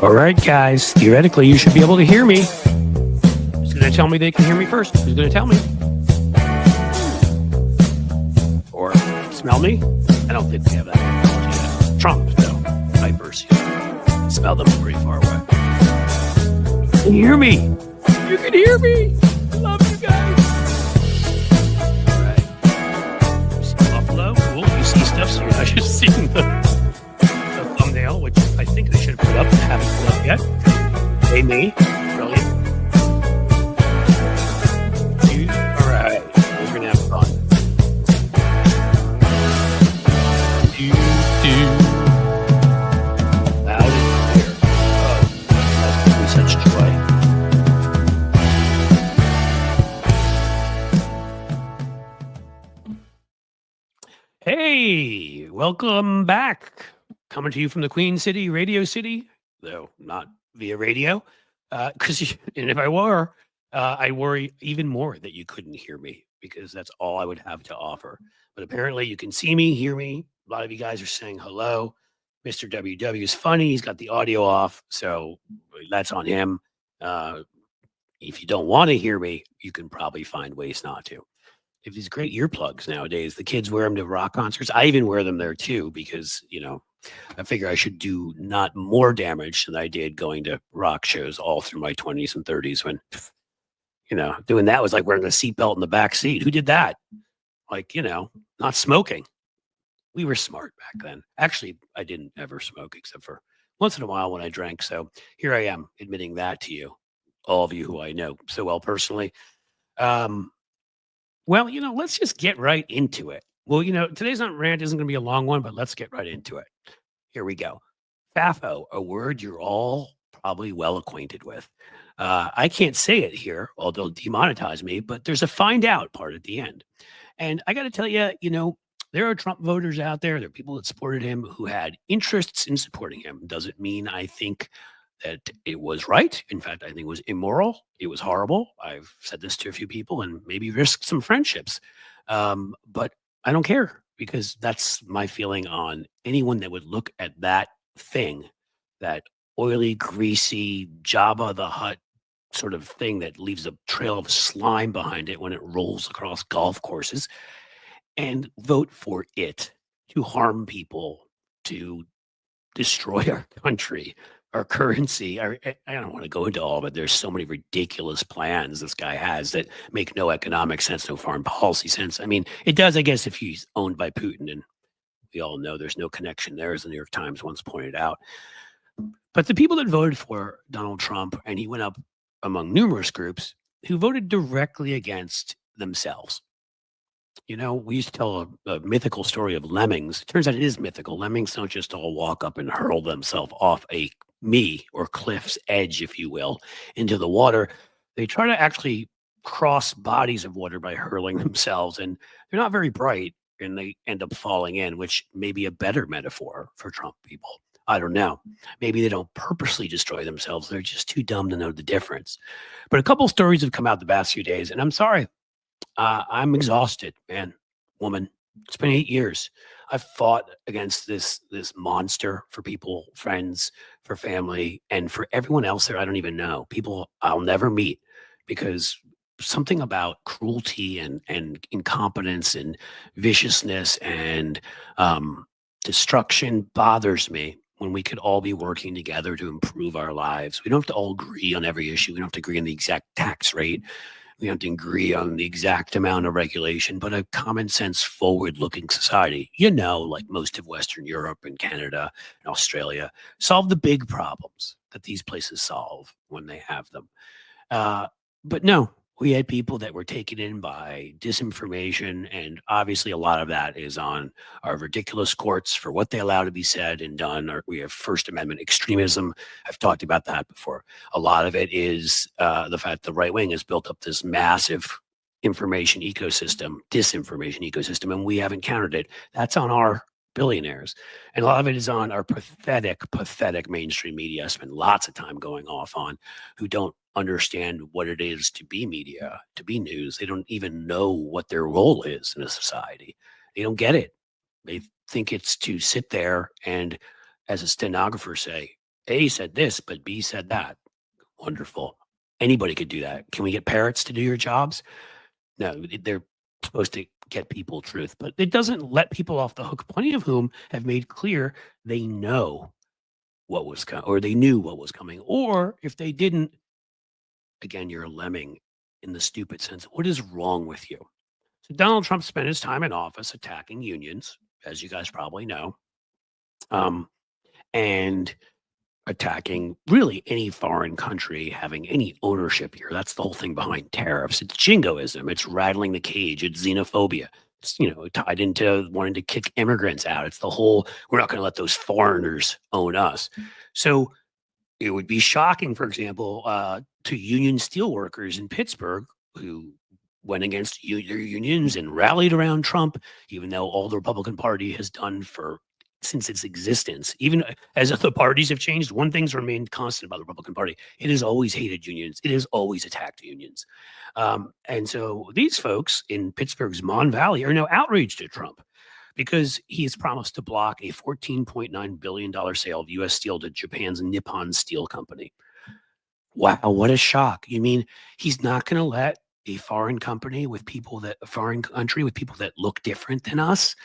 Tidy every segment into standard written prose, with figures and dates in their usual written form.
All right, guys. Theoretically, you should be able to hear me. Who's going to tell me they can hear me first? Who's going to tell me? Or smell me? I don't think we have that technology yet. Trump, though. Vipers. Smell them pretty far away. Can you hear me? You can hear me. I love you guys. All right. You see Buffalo? Cool. You see stuff, so you're not just seeing the thumbnail, which I think they should have put up. Haven't put up yet. Hey, me. Brilliant. All right. We're going to have fun. Loud and clear. Oh, that's giving me such joy. Hey, welcome back. Coming to you from the Queen City, Radio City, though not via radio. Because and if I were, I worry even more that you couldn't hear me because that's all I would have to offer. But apparently you can see me, hear me. A lot of you guys are saying hello. Mr. WW is funny. He's got the audio off, so that's on him. If you don't want to hear me, you can probably find ways not to. If these great earplugs nowadays, the kids wear them to rock concerts. I even wear them there too because, I figure I should do not more damage than I did going to rock shows all through my 20s and 30s when, doing that was like wearing a seatbelt in the back seat. Who did that? Like, not smoking. We were smart back then. Actually, I didn't ever smoke except for once in a while when I drank. So here I am admitting that to you, all of you who I know so well personally. Well, let's just get right into it. Well, today's not rant isn't going to be a long one, but let's get right into it. Here we go. FAFO, a word you're all probably well acquainted with. I can't say it here, or they'll demonetize me, but there's a find out part at the end. And I got to tell you, there are Trump voters out there. There are people that supported him who had interests in supporting him. Doesn't mean I think that it was right. In fact, I think it was immoral. It was horrible. I've said this to a few people and maybe risked some friendships. But I don't care because that's my feeling on anyone that would look at that thing, that oily, greasy Jabba the Hutt sort of thing that leaves a trail of slime behind it when it rolls across golf courses, and vote for it to harm people, to destroy our country, our currency. I don't want to go into all of it. There's so many ridiculous plans this guy has that make no economic sense, no foreign policy sense. I mean, it does, I guess, if he's owned by Putin, and we all know there's no connection there, as the New York Times once pointed out. But the people that voted for Donald Trump, and he went up among numerous groups who voted directly against themselves. We used to tell a mythical story of lemmings. It turns out it is mythical. Lemmings don't just all walk up and hurl themselves off a or cliff's edge, if you will, into the water. They try to actually cross bodies of water by hurling themselves, and they're not very bright, and they end up falling in, which may be a better metaphor for Trump people. I don't know. Maybe they don't purposely destroy themselves. They're just too dumb to know the difference. But a couple stories have come out the past few days, and I'm sorry. I'm exhausted, man, woman. It's been 8 years. I've fought against this monster for people, friends, for family, and for everyone else there I don't even know. People I'll never meet because something about cruelty and incompetence and viciousness and destruction bothers me when we could all be working together to improve our lives. We don't have to all agree on every issue. We don't have to agree on the exact tax rate. We don't have to agree on the exact amount of regulation, but a common sense, forward-looking society, like most of Western Europe and Canada and Australia, solve the big problems that these places solve when they have them. But no, we had people that were taken in by disinformation, and obviously a lot of that is on our ridiculous courts for what they allow to be said and done. We have First Amendment extremism. I've talked about that before. A lot of it is the fact the right wing has built up this massive disinformation ecosystem, and we haven't countered it. That's on our billionaires. And a lot of it is on our pathetic mainstream media I spend lots of time going off on, who don't understand what it is to be media, to be news. They don't even know what their role is in a society. They don't get it. They think it's to sit there and, as a stenographer say, A said this, but B said that. Wonderful. Anybody could do that. Can we get parrots to do your jobs? No, they're supposed to get people truth, but it doesn't let people off the hook, plenty of whom have made clear they know what was coming, or they knew what was coming. Or if they didn't, again, you're a lemming in the stupid sense. What is wrong with you? So Donald Trump spent his time in office attacking unions, as you guys probably know, and attacking really any foreign country having any ownership here. That's the whole thing behind tariffs. It's jingoism. It's rattling the cage. It's xenophobia. It's, tied into wanting to kick immigrants out. It's the whole, we're not going to let those foreigners own us. So it would be shocking, for example, to union steelworkers in Pittsburgh who went against their unions and rallied around Trump, even though all the Republican Party has done since its existence. Even as other parties have changed, one thing's remained constant about the Republican Party. It has always hated unions. It has always attacked unions. And so these folks in Pittsburgh's Mon Valley are now outraged at Trump because he has promised to block a $14.9 billion sale of U.S. steel to Japan's Nippon Steel Company. Wow, what a shock. You mean he's not going to let a foreign country with people that look different than us,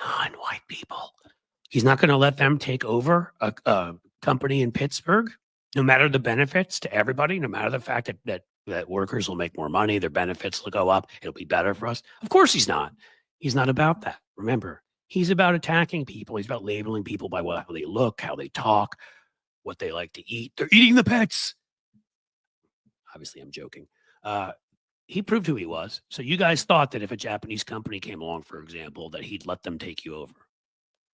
non-white people. He's not going to let them take over a company in Pittsburgh, no matter the benefits to everybody, no matter the fact that workers will make more money, their benefits will go up, it'll be better for us. Of course he's not. He's not about that. Remember, he's about attacking people. He's about labeling people by how they look, how they talk, what they like to eat. They're eating the pets. Obviously, I'm joking. He proved who he was. So you guys thought that if a Japanese company came along, for example, that he'd let them take you over.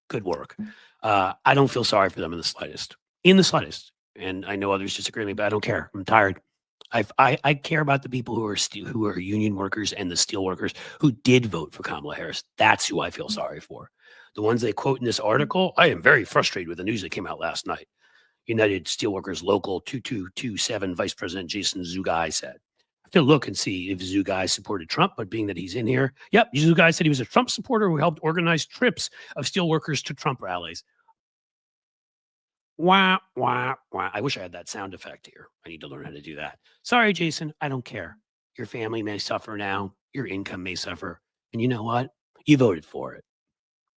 Good work. I don't feel sorry for them in the slightest. In the slightest. And I know others disagree with me, but I don't care. I'm tired. I care about the people who are union workers and the steel workers who did vote for Kamala Harris. That's who I feel sorry for. The ones they quote in this article, I am very frustrated with the news that came out last night. United Steelworkers Local 2227 Vice President Jason Zugai said. I have to look and see if Zugai supported Trump, but being that he's in here, yep, Zugai said he was a Trump supporter who helped organize trips of steelworkers to Trump rallies. Wah, wah, wah. I wish I had that sound effect here. I need to learn how to do that. Sorry, Jason, I don't care. Your family may suffer now. Your income may suffer. And you know what? You voted for it.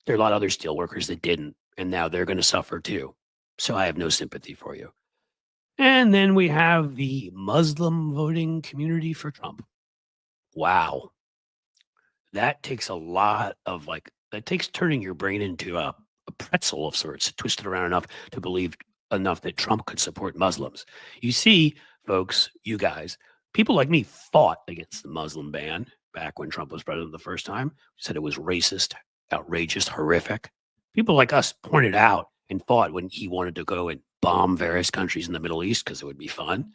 There are a lot of other steelworkers that didn't, and now they're going to suffer too. So I have no sympathy for you. And then we have the Muslim voting community for Trump. Wow. That takes a lot of that takes turning your brain into a pretzel of sorts, twisted around enough to believe enough that Trump could support Muslims. You see, folks, you guys, people like me fought against the Muslim ban back when Trump was president the first time, said it was racist, outrageous, horrific. People like us pointed out and fought when he wanted to go and bomb various countries in the Middle East because it would be fun.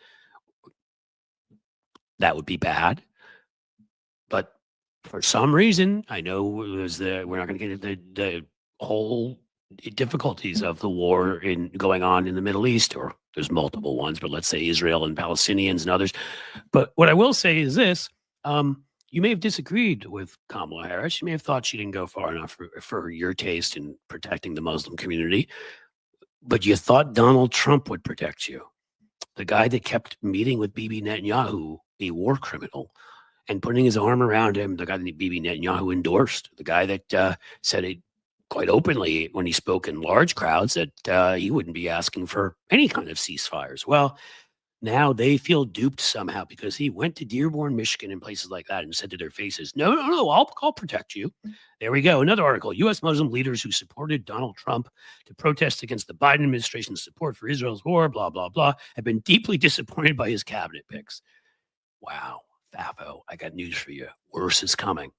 That would be bad. But for some reason, I know we're not going to get into the whole difficulties of the war going on in the Middle East, or there's multiple ones, but let's say Israel and Palestinians and others. But what I will say is this, you may have disagreed with Kamala Harris. You may have thought she didn't go far enough for your taste in protecting the Muslim community, but you thought Donald Trump would protect you. The guy that kept meeting with Bibi Netanyahu, a war criminal, and putting his arm around him, the guy that Bibi Netanyahu endorsed, the guy that said it quite openly when he spoke in large crowds that he wouldn't be asking for any kind of ceasefires. Well, now they feel duped somehow because he went to Dearborn, Michigan and places like that and said to their faces, no, I'll protect you. There we go. Another article. U.S. Muslim leaders who supported Donald Trump to protest against the Biden administration's support for Israel's war, blah, blah, blah, have been deeply disappointed by his cabinet picks. Wow, Favo, I got news for you. Worse is coming.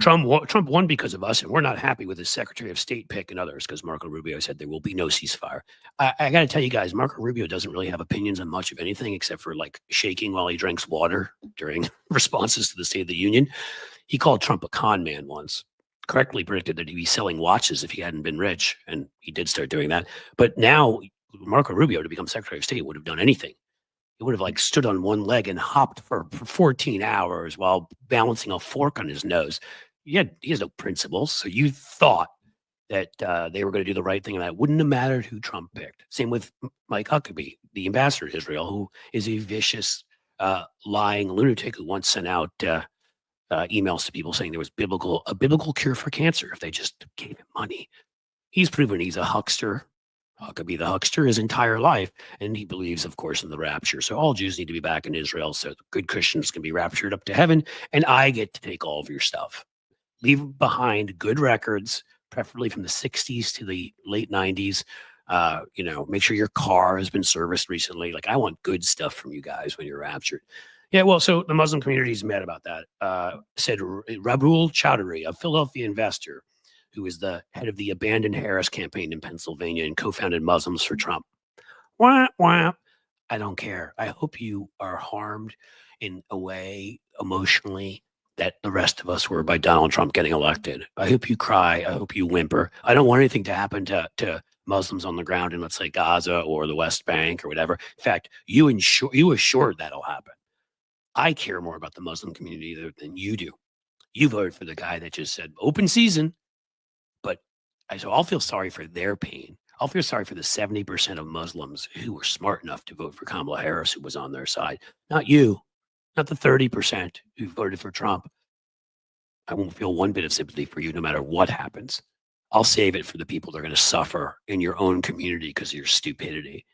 Trump won because of us, and we're not happy with his Secretary of State pick and others because Marco Rubio said there will be no ceasefire. I got to tell you guys, Marco Rubio doesn't really have opinions on much of anything except for shaking while he drinks water during responses to the State of the Union. He called Trump a con man once, correctly predicted that he'd be selling watches if he hadn't been rich, and he did start doing that. But now Marco Rubio, to become Secretary of State, would have done anything. He would have stood on one leg and hopped for 14 hours while balancing a fork on his nose. He has no principles. So you thought that they were going to do the right thing, and that wouldn't have mattered who Trump picked. Same with Mike Huckabee, the ambassador to Israel, who is a vicious, lying lunatic who once sent out emails to people saying there was a biblical cure for cancer if they just gave him money. He's proven he's a huckster. Huckabee the huckster his entire life, and he believes, of course, in the rapture. So all Jews need to be back in Israel so good Christians can be raptured up to heaven, and I get to take all of your stuff. Leave behind good records, preferably from the 60s to the late 90s. Make sure your car has been serviced recently. Like, I want good stuff from you guys when you're raptured. Yeah, well, so the Muslim community is mad about that. Said Rabul Chowdhury, a Philadelphia investor who is the head of the Abandon Harris campaign in Pennsylvania and co-founded Muslims for Trump. Wah, wah. I don't care. I hope you are harmed in a way emotionally that the rest of us were by Donald Trump getting elected. I hope you cry. I hope you whimper. I don't want anything to happen to Muslims on the ground in, let's say, Gaza or the West Bank or whatever. In fact, you assured that'll happen. I care more about the Muslim community than you do. You voted for the guy that just said open season. But so I'll feel sorry for their pain. I'll feel sorry for the 70% of Muslims who were smart enough to vote for Kamala Harris, who was on their side. Not you, not the 30% who voted for Trump. I won't feel one bit of sympathy for you no matter what happens. I'll save it for the people that are going to suffer in your own community because of your stupidity.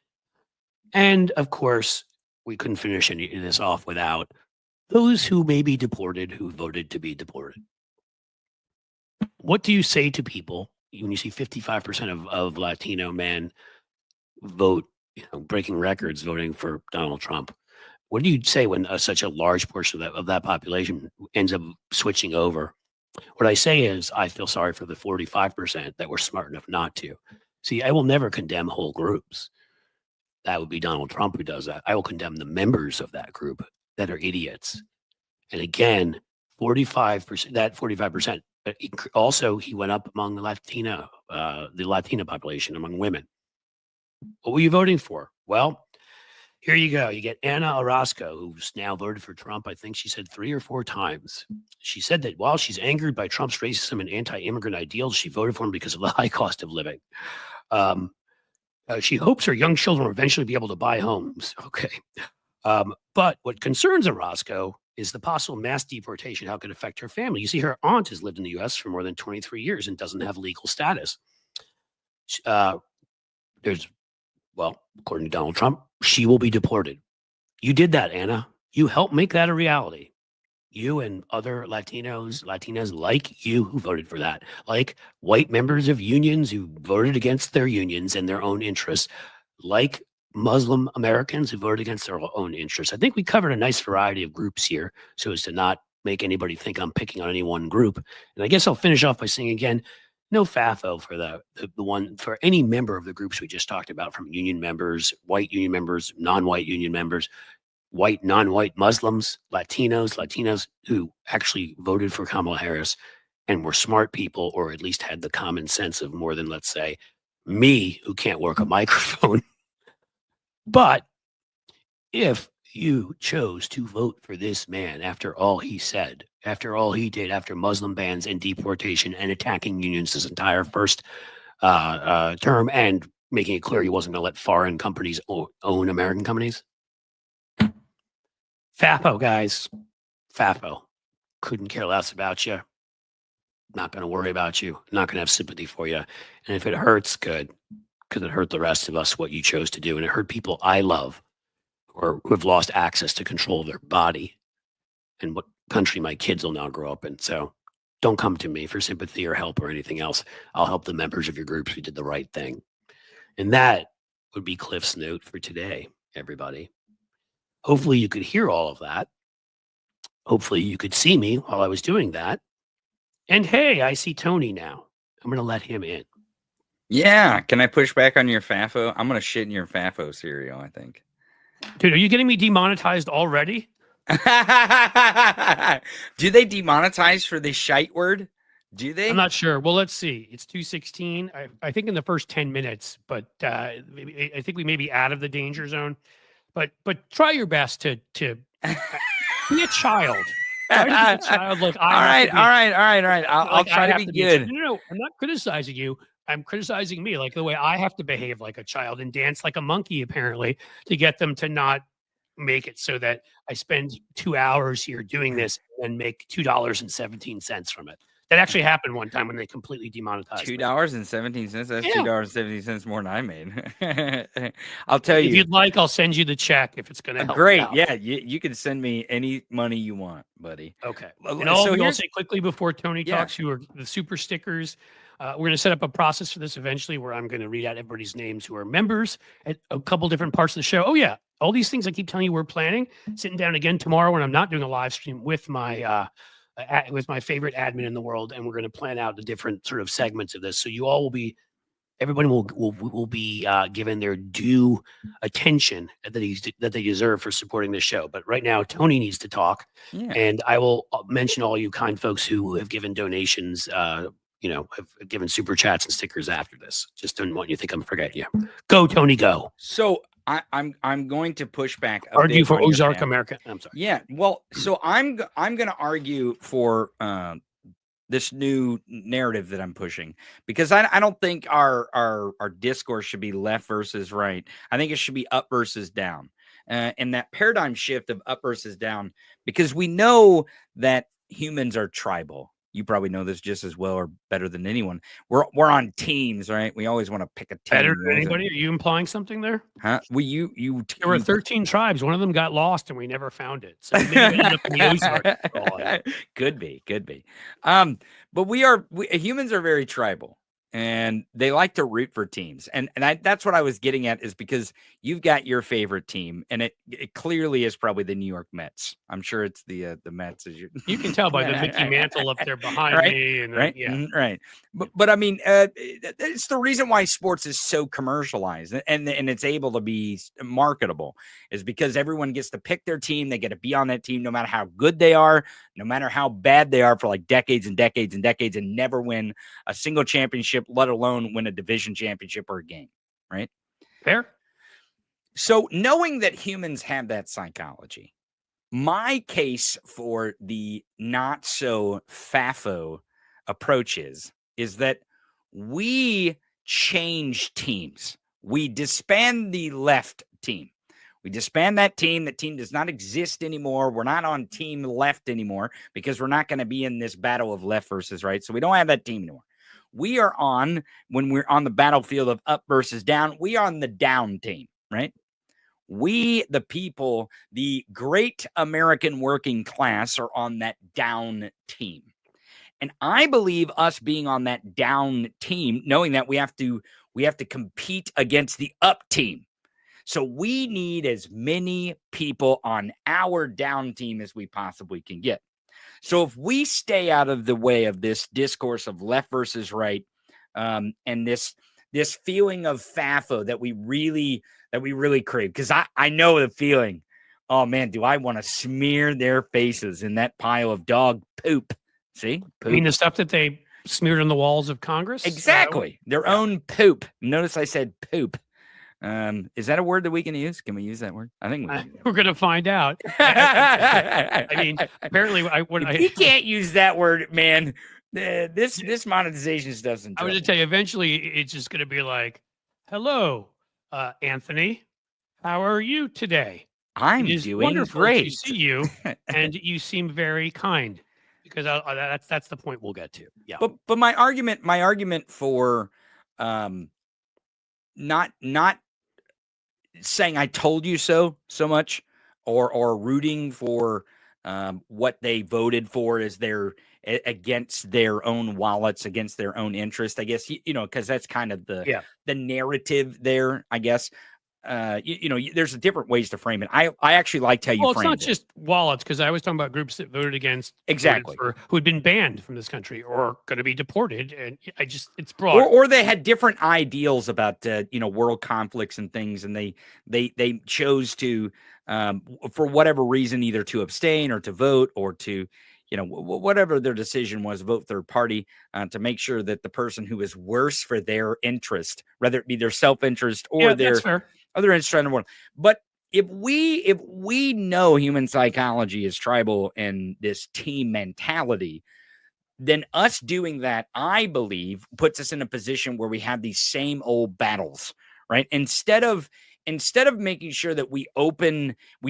And of course, we couldn't finish any of this off without those who may be deported who voted to be deported. What do you say to people when you see 55% of Latino men vote, breaking records, voting for Donald Trump? What do you say when such a large portion of that population ends up switching over? What I say is I feel sorry for the 45% that were smart enough not to. See, I will never condemn whole groups. That would be Donald Trump who does that. I will condemn the members of that group that are idiots. And again, 45%, but also he went up among the Latina population, among women. What were you voting for? Well, here you go. You get Anna Orozco, who's now voted for Trump. I think she said 3 or 4 times. She said that while she's angered by Trump's racism and anti-immigrant ideals, she voted for him because of the high cost of living. She hopes her young children will eventually be able to buy homes. Okay. But what concerns Orozco is the possible mass deportation, how it could affect her family. You see, her aunt has lived in the U.S. for more than 23 years and doesn't have legal status. According to Donald Trump, she will be deported. You did that, Anna. You helped make that a reality. You and other Latinas like you who voted for that, like white members of unions who voted against their unions and their own interests, like Muslim Americans who voted against their own interests. I think we covered a nice variety of groups here so as to not make anybody think I'm picking on any one group. And I guess I'll finish off by saying again, no FAFO for the one for any member of the groups we just talked about, from union members, white union members, non-white union members, white, non-white Muslims, Latinos who actually voted for Kamala Harris and were smart people, or at least had the common sense of more than, let's say, me, who can't work a microphone. But if you chose to vote for this man after all he said, after all he did, after Muslim bans and deportation and attacking unions his entire first term and making it clear he wasn't going to let foreign companies own American companies, FAFO, guys. FAFO. Couldn't care less about you. Not going to worry about you. Not going to have sympathy for you. And if it hurts, good. Because it hurt the rest of us, what you chose to do. And it hurt people I love or who have lost access to control of their body and what country my kids will now grow up in. So don't come to me for sympathy or help or anything else. I'll help the members of your groups who did the right thing. And that would be Cliff's note for today, everybody. Hopefully you could hear all of that. Hopefully you could see me while I was doing that. And hey, I see Tony now. I'm going to let him in. Yeah. Can I push back on your FAFO? I'm going to shit in your FAFO cereal, I think. Dude, are you getting me demonetized already? Do they demonetize for the shite word? Do they? I'm not sure. Well, let's see. It's 2:16. I think in the first 10 minutes, but I think we may be out of the danger zone. But try your best to be a child. Try to be a child like I All have right, to be. all right, all right, all right. I'll Like try I to have be to be a child. good. No, I'm not criticizing you. I'm criticizing me, like the way I have to behave like a child and dance like a monkey, apparently, to get them to not make it so that I spend 2 hours here doing this and make $2.17 from it. That actually happened one time when they completely demonetized me. $2.17. That's Yeah. $2.70 more than I made. I'll tell If you. you'd like, I'll send you the check if it's going to help you Great. out. Yeah, you can send me any money you want, buddy. Okay. Well, And all so of you, I'll here's say quickly before Tony Yeah. talks, who are the super stickers. We're going to set up a process for this eventually where I'm going to read out everybody's names who are members at a couple different parts of the show. Oh, yeah. All these things I keep telling you we're planning. Sitting down again tomorrow when I'm not doing a live stream with my favorite admin in the world, and we're going to plan out the different sort of segments of this. So you all will be, everybody will be given their due attention that they deserve for supporting this show. But right now, Tony needs to talk, Yeah. and I will mention all you kind folks who have given donations. Have given super chats and stickers after this. Just don't want you to think I'm forgetting you. Go, Tony, go. So I'm going to push back a Argue bit for on your Ozark path. America. I'm sorry. Yeah. Well, so I'm going to argue for this new narrative that I'm pushing, because I don't think our discourse should be left versus right. I think it should be up versus down, and that paradigm shift of up versus down, because we know that humans are tribal. You probably know this just as well or better than anyone. We're on teams, right? We always want to pick a team. Better than anybody? Are you implying something there? Huh? Well, you There were 13 tribes. One of them got lost and we never found it. So maybe it ended up in the Ozarks for all I know. Could be. But humans are very tribal, and they like to root for teams. And that's what I was getting at, is because you've got your favorite team, and it clearly is probably the New York Mets. I'm sure it's the Mets. You can tell by the Mickey mantle up there behind Right? me. And Right. Yeah. Right. But I mean, it's the reason why sports is so commercialized and it's able to be marketable, is because everyone gets to pick their team. They get to be on that team, no matter how good they are, no matter how bad they are, for like decades and decades and decades, and never win a single championship, let alone win a division championship or a game. Right. Fair. So knowing that humans have that psychology, my case for the not so FAFO approach is that we change teams. We disband the left team. We disband that team. That team does not exist anymore. We're not on team left anymore, because we're not going to be in this battle of left versus right. So we don't have that team anymore. We are on, when we're on the battlefield of up versus down, we are on the down team, right? We, the people, the great American working class, are on that down team. And I believe us being on that down team, knowing that we have to compete against the up team. So we need as many people on our down team as we possibly can get. So if we stay out of the way of this discourse of left versus right, and this feeling of FAFO that we really crave, because I know the feeling. Oh man, do I want to smear their faces in that pile of dog poop? See, poop. I mean, the stuff that they smeared on the walls of Congress? Exactly. Their own poop. Notice I said poop. Is that a word that we can use? Can we use that word? I think we're going to find out. I mean, apparently, we can't use that word, man. This monetization stuff's in trouble. I was going to tell you, eventually, it's just going to be like, hello, Anthony. How are you today? I'm doing great. To see you, and you seem very kind. Because that's the point we'll get to. Yeah. But my argument for not saying I told you so much, or rooting for what they voted for as against their own wallets, against their own interest, I guess, because that's kind of the narrative there, I guess. There's different ways to frame it. I actually liked how you framed it. Well, it's not just wallets, because I was talking about groups that voted against, exactly, who had been banned from this country or going to be deported, and it's broad. Or they had different ideals about world conflicts and things, and they chose to for whatever reason, either to abstain or to vote, or to whatever their decision was, vote third party, to make sure that the person who is worse for their interest, whether it be their self-interest or their other interest in the world. But if we know human psychology is tribal and this team mentality, then us doing that, I believe, puts us in a position where we have these same old battles, right? Instead of making sure that we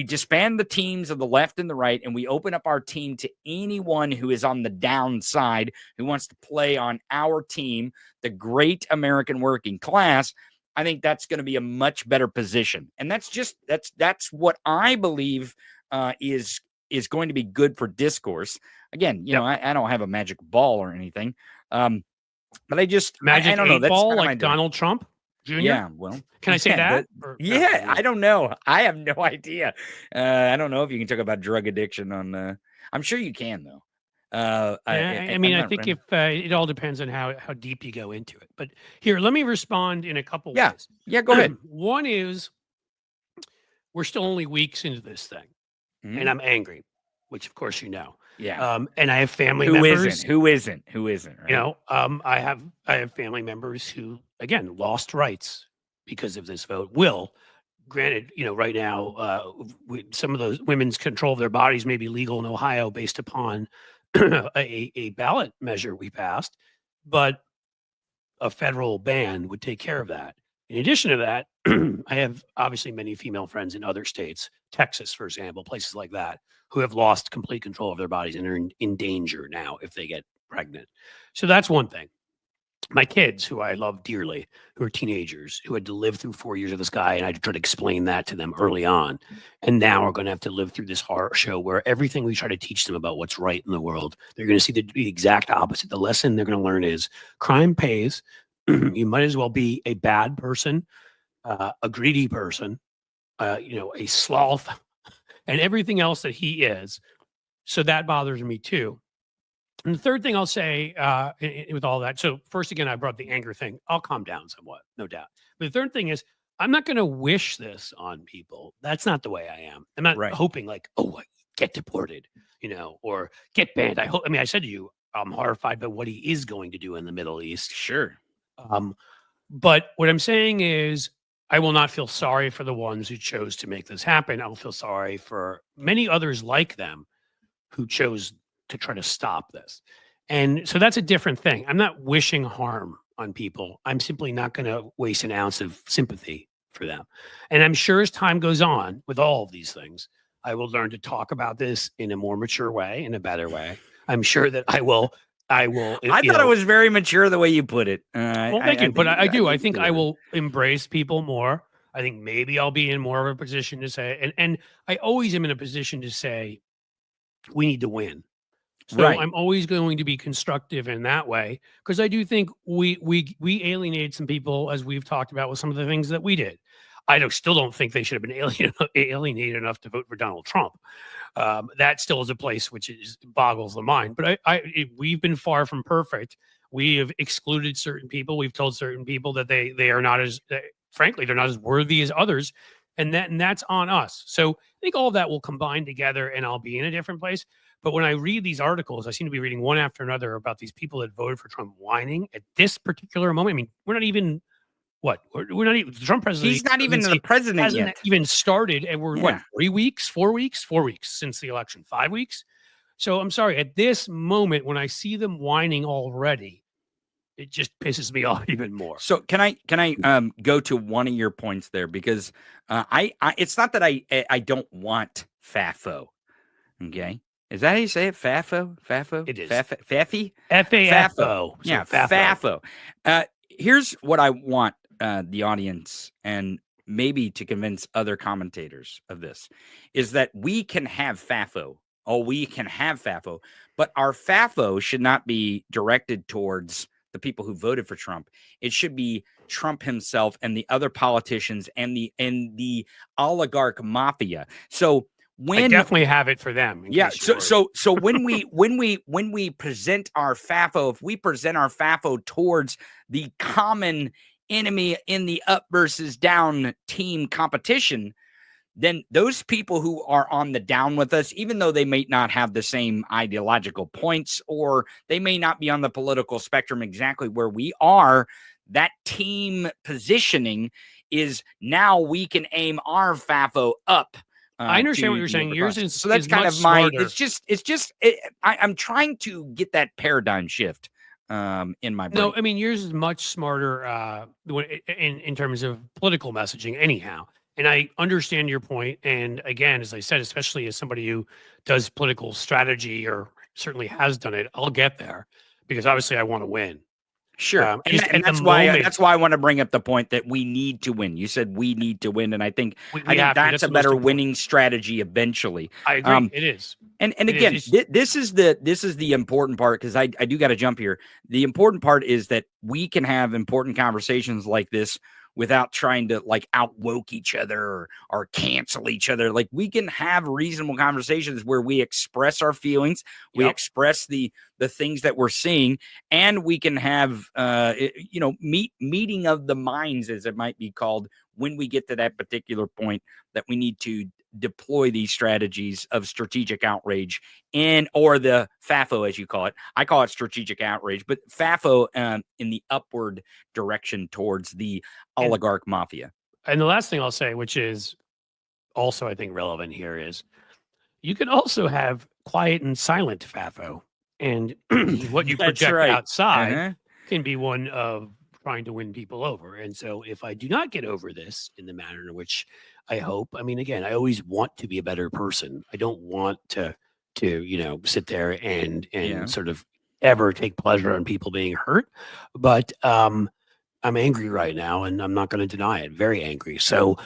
disband the teams of the left and the right, and we open up our team to anyone who is on the downside, who wants to play on our team, the great American working class. I think that's going to be a much better position. And that's what I believe is going to be good for discourse. Again, I don't have a magic ball or anything. But I don't know. That's ball like Donald Trump Jr. Yeah. Well, can I say that? I don't know. I have no idea. I don't know if you can talk about drug addiction on. I'm sure you can though. I think if it all depends on how deep you go into it. But here, let me respond in a couple ways. Yeah, go ahead. One is we're still only weeks into this thing, and I'm angry, which of course you know. Yeah. And I have family members. Who isn't? Right? I have family members who again lost rights because of this vote. Granted, right now, some of those women's control of their bodies may be legal in Ohio based upon a ballot measure we passed, but a federal ban would take care of that. In addition to that, I have obviously many female friends in other states, Texas, for example, places like that, who have lost complete control of their bodies and are in danger now if they get pregnant. So that's one thing. My kids, who I love dearly, who are teenagers, who had to live through 4 years of this guy, and I tried to explain that to them early on, and now are going to have to live through this horror show where everything we try to teach them about what's right in the world, they're going to see the exact opposite. The lesson they're going to learn is crime pays. You might as well be a bad person, a greedy person, a sloth, and everything else that he is. So that bothers me too. And the third thing I'll say with all that, so first, again, I brought up the anger thing. I'll calm down somewhat, no doubt. But the third thing is, I'm not going to wish this on people. That's not the way I am. I'm not hoping like, get deported, or get banned. I said to you, I'm horrified by what he is going to do in the Middle East. Sure. But what I'm saying is, I will not feel sorry for the ones who chose to make this happen. I'll feel sorry for many others like them who chose to try to stop this. And so that's a different thing. I'm not wishing harm on people. I'm simply not going to waste an ounce of sympathy for them. And I'm sure as time goes on with all of these things, I will learn to talk about this in a more mature way, in a better way. I'm sure that I will. I thought it was very mature the way you put it. Well, thank you. But I do. I think I will embrace people more. I think maybe I'll be in more of a position to say, and I always am in a position to say, we need to win. So I'm always going to be constructive in that way, because I do think we alienated some people, as we've talked about with some of the things that we did. I still don't think they should have been alienated enough to vote for Donald Trump. That still is a place which boggles the mind. But we've been far from perfect. We have excluded certain people. We've told certain people that they are not as, frankly, they're not as worthy as others. And that's on us. So I think all of that will combine together, and I'll be in a different place. But when I read these articles, I seem to be reading one after another about these people that voted for Trump whining at this particular moment. I mean, we're not even the Trump presidency. He's not even the president hasn't yet. Even started, and we're 3 weeks, 4 weeks, 4 weeks since the election, 5 weeks. So I'm sorry, at this moment when I see them whining already, it just pisses me off even more. So can I go to one of your points there, because I it's not that I don't want FAFO. Okay. Is that how you say it? FAFO? FAFO? It is. FAFI? FAFO. Yeah, FAFO. Here's what I want the audience, and maybe to convince other commentators of this, is that we can have FAFO. We can have FAFO, but our FAFO should not be directed towards the people who voted for Trump. It should be Trump himself and the other politicians and the oligarch mafia. So I definitely have it for them. Yeah. So when we present our FAFO, if we present our FAFO towards the common enemy in the up versus down team competition, then those people who are on the down with us, even though they may not have the same ideological points, or they may not be on the political spectrum exactly where we are, that team positioning is now we can aim our FAFO up. I understand what to you're the saying. upper Yours classes. is So that's is kind much of my. smarter. I'm trying to get that paradigm shift in my brain. No, I mean yours is much smarter in terms of political messaging, anyhow. And I understand your point. And again, as I said, especially as somebody who does political strategy or certainly has done it, I'll get there because obviously I want to win. Sure, and Just at the that's why moment, I want to bring up the point that we need to win. You said we need to win, and I think we have to. that's That's a the most better important. winning strategy eventually. I agree. It is. And It again, is. this is the important part, because I do got to jump here. The important part is that we can have important conversations like this without trying to like outwoke each other or cancel each other. Like, we can have reasonable conversations where we express our feelings, we Yep. express the things that we're seeing, and we can have meeting of the minds, as it might be called, when we get to that particular point that we need to deploy these strategies of strategic outrage or the FAFO, as you call it. I call it strategic outrage, but FAFO in the upward direction towards the oligarch mafia. And the last thing I'll say, which is also I think relevant here, is you can also have quiet and silent FAFO, and what you That's project right. outside can be one of trying to win people over. And so if I do not get over this in the manner in which I hope, I mean, again, I always want to be a better person. I don't want to sit there and sort of ever take pleasure in people being hurt. But I'm angry right now, and I'm not going to deny it. Very angry. So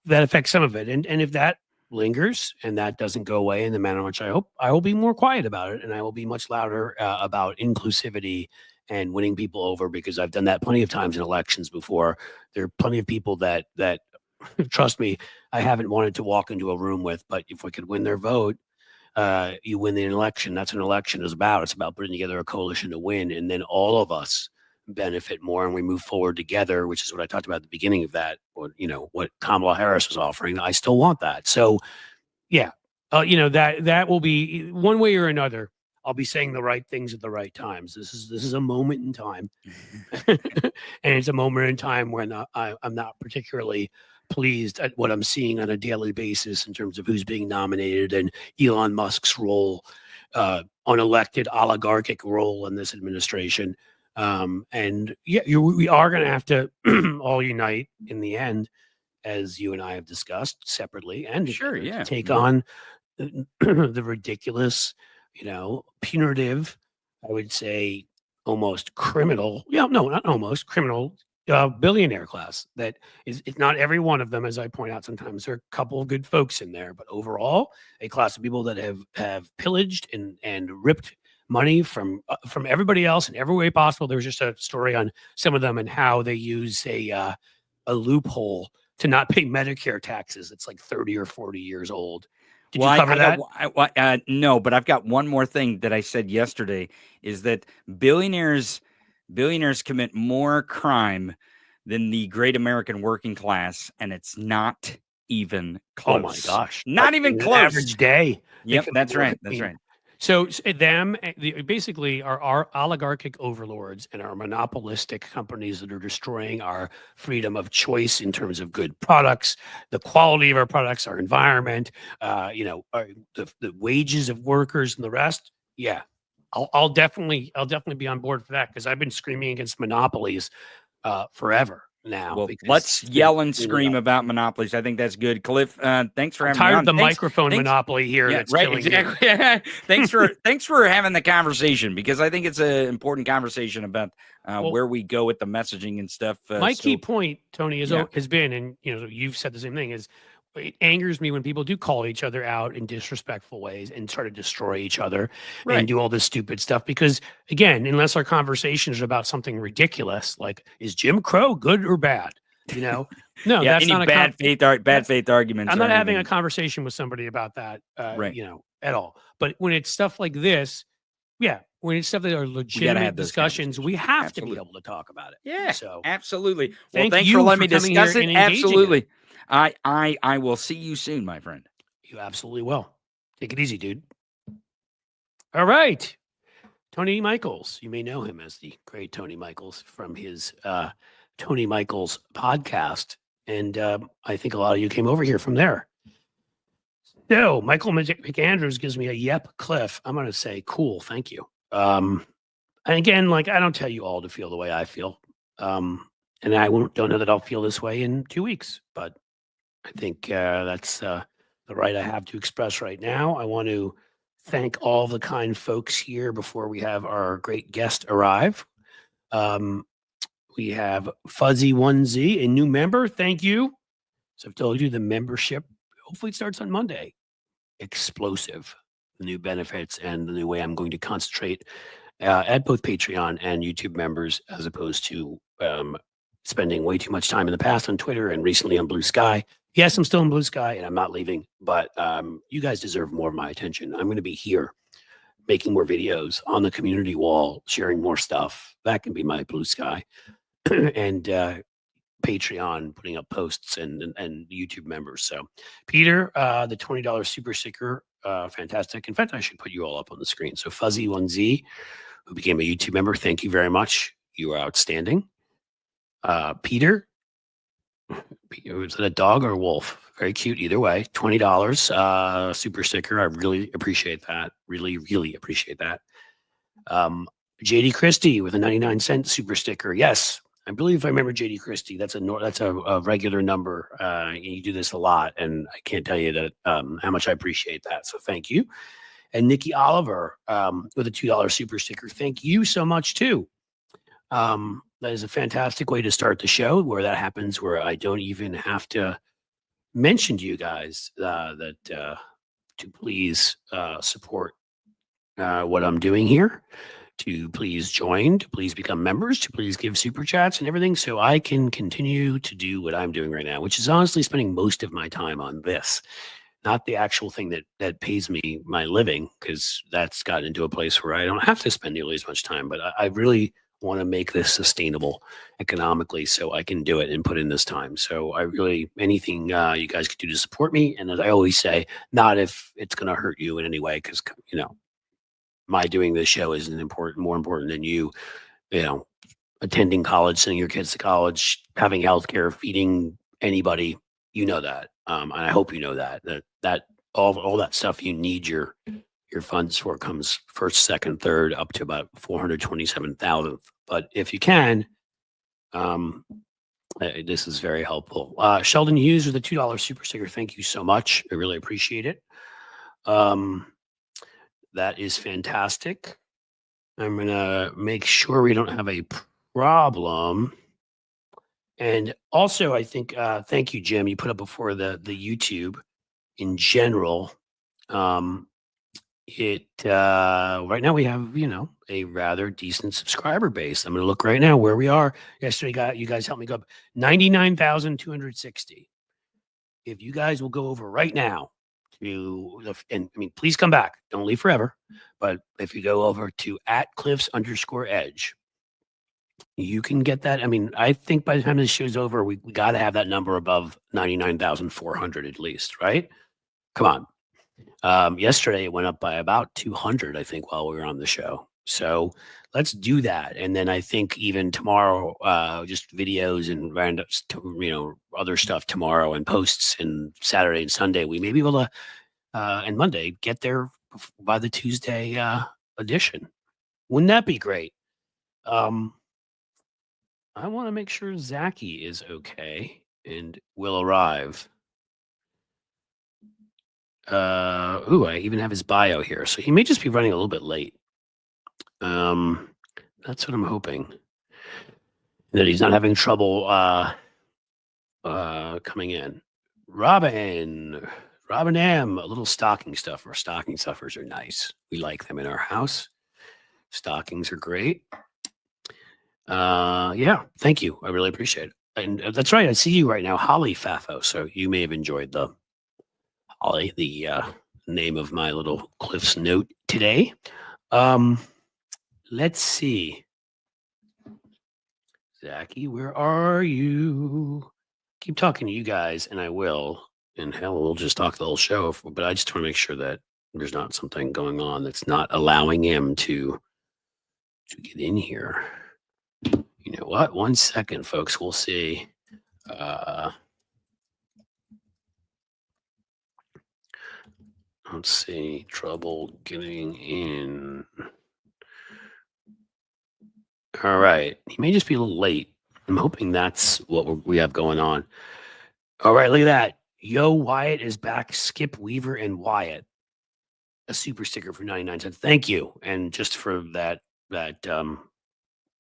that affects some of it. And if that lingers and that doesn't go away in the manner in which I hope, I will be more quiet about it, and I will be much louder about inclusivity and winning people over, because I've done that plenty of times in elections before. There are plenty of people that trust me, I haven't wanted to walk into a room with, but if we could win their vote, you win the election. That's what an election is about. It's about putting together a coalition to win, and then all of us benefit more and we move forward together, which is what I talked about at the beginning of that, what Kamala Harris was offering. I still want that. So yeah, that will be one way or another. I'll be saying the right things at the right times. This is a moment in time, and it's a moment in time when I'm not particularly pleased at what I'm seeing on a daily basis in terms of who's being nominated and Elon Musk's role, unelected oligarchic role in this administration. And yeah, we are going to have to all unite in the end, as you and I have discussed separately and Sure, together, yeah. to take on the ridiculous, punitive, I would say almost criminal. Yeah, no, not almost criminal. Billionaire class that is, it's not every one of them, as I point out. Sometimes there are a couple of good folks in there, but overall, a class of people that have pillaged and ripped money from everybody else in every way possible. There was just a story on some of them and how they use a loophole to not pay Medicare taxes. It's like 30 or 40 years old. Did you cover that? No, but I've got one more thing that I said yesterday, is that billionaires commit more crime than the great American working class, and it's not even close. Oh my gosh. Not even An close. average day. Yep, that's right. That's right. So them basically are our oligarchic overlords and our monopolistic companies that are destroying our freedom of choice in terms of good products, the quality of our products, our environment, the wages of workers and the rest. Yeah, I'll definitely be on board for that, because I've been screaming against monopolies forever now. Well, let's yell and scream about monopolies. I think that's good. Cliff, thanks for having me on. I'm tired of the microphone monopoly here. Yeah, that's right, killing exactly. Thanks for having the conversation, because I think it's an important conversation about where we go with the messaging and stuff. My key point, Tony, has been, and you've said the same thing, is it angers me when people do call each other out in disrespectful ways and try to destroy each other and do all this stupid stuff. Because again, unless our conversation is about something ridiculous, like, is Jim Crow good or bad? No, that's not a bad faith arguments. I'm not having a conversation with somebody about that, at all. But when it's stuff like this, when it's stuff that are legitimate discussions, we have to be able to talk about it. Yeah, so absolutely. Well, thanks for letting me discuss it. Absolutely. I will see you soon, my friend. You absolutely will. Take it easy, dude. All right. Tony Michaels. You may know him as the great Tony Michaels from his Tony Michaels podcast. And I think a lot of you came over here from there. So Michael McAndrews gives me a yep, Cliff. I'm going to say, cool, thank you. And again, like, I don't tell you all to feel the way I feel. And I don't know that I'll feel this way in 2 weeks, but I think that's the right I have to express right now. I want to thank all the kind folks here before we have our great guest arrive. We have Fuzzy 1Z, a new member. Thank you. So I've told you the membership hopefully it starts on Monday. Explosive. The new benefits and the new way I'm going to concentrate at both Patreon and YouTube members, as opposed to spending way too much time in the past on Twitter and recently on Blue Sky. Yes, I'm still in Blue Sky and I'm not leaving, but you guys deserve more of my attention. I'm going to be here making more videos on the community wall, sharing more stuff. That can be my Blue Sky. And Patreon, putting up posts and YouTube members. So, Peter, the $20 super sticker, fantastic. In fact, I should put you all up on the screen. So, Fuzzy1Z, who became a YouTube member, thank you very much. You are outstanding. Peter, was it a dog or a wolf? Very cute either way. $20 super sticker. I really appreciate that. Really, really appreciate that. JD Christie with a 99-cent super sticker. Yes, I believe if I remember JD Christie, that's a regular number. You do this a lot, and I can't tell you that how much I appreciate that. So thank you. And Nikki Oliver with a $2 super sticker. Thank you so much too. That is a fantastic way to start the show, where that happens, where I don't even have to mention to you guys that to please support what I'm doing here, to please join, to please become members, to please give super chats and everything, so I can continue to do what I'm doing right now, which is honestly spending most of my time on this, not the actual thing that pays me my living, because that's gotten into a place where I don't have to spend nearly as much time. But I really want to make this sustainable economically so I can do it and put in this time. So I really, anything you guys could do to support me. And as I always say, not if it's going to hurt you in any way, because, my doing this show isn't more important than you attending college, sending your kids to college, having healthcare, feeding anybody. You know that. And I hope you know that all that stuff you need your funds for comes first, second, third, up to about 427,000th. But if you can, this is very helpful. Sheldon Hughes with a $2 super sticker. Thank you so much. I really appreciate it. That is fantastic. I'm going to make sure we don't have a problem. And also, I think, thank you, Jim. You put up before the YouTube in general. Right now we have, a rather decent subscriber base. I'm going to look right now where we are. Yesterday, you guys helped me go up 99,260. If you guys will go over right now please come back. Don't leave forever. But if you go over to @Cliffs_Edge, you can get that. I think by the time this show's over, we got to have that number above 99,400 at least, right? Come on. Yesterday it went up by about 200, I think, while we were on the show. So let's do that. And then I think even tomorrow, just videos and random, other stuff tomorrow, and posts, and Saturday and Sunday, we may be able to, and Monday, get there by the Tuesday edition. Wouldn't that be great? I want to make sure Zachy is okay and will arrive. I even have his bio here, so he may just be running a little bit late. That's what I'm hoping, that he's not having trouble coming in. Robin M, a little stocking stuffer. Stocking stuffers are nice. We like them in our house. Stockings are great. Yeah, thank you. I really appreciate it. And that's right, I see you right now, Holly Fafo. So you may have enjoyed the Holly, the name of my little Cliff's note today. Let's see. Zachy, where are you? Keep talking to you guys, and I will. And hell, we'll just talk the whole show. But I just want to make sure that there's not something going on that's not allowing him to get in here. You know what? 1 second, folks. We'll see. Let's see. Trouble getting in. All right. He may just be a little late. I'm hoping that's what we have going on. All right. Look at that. Yo, Wyatt is back. Skip Weaver and Wyatt. A super sticker for 99 cents. Thank you. And just for that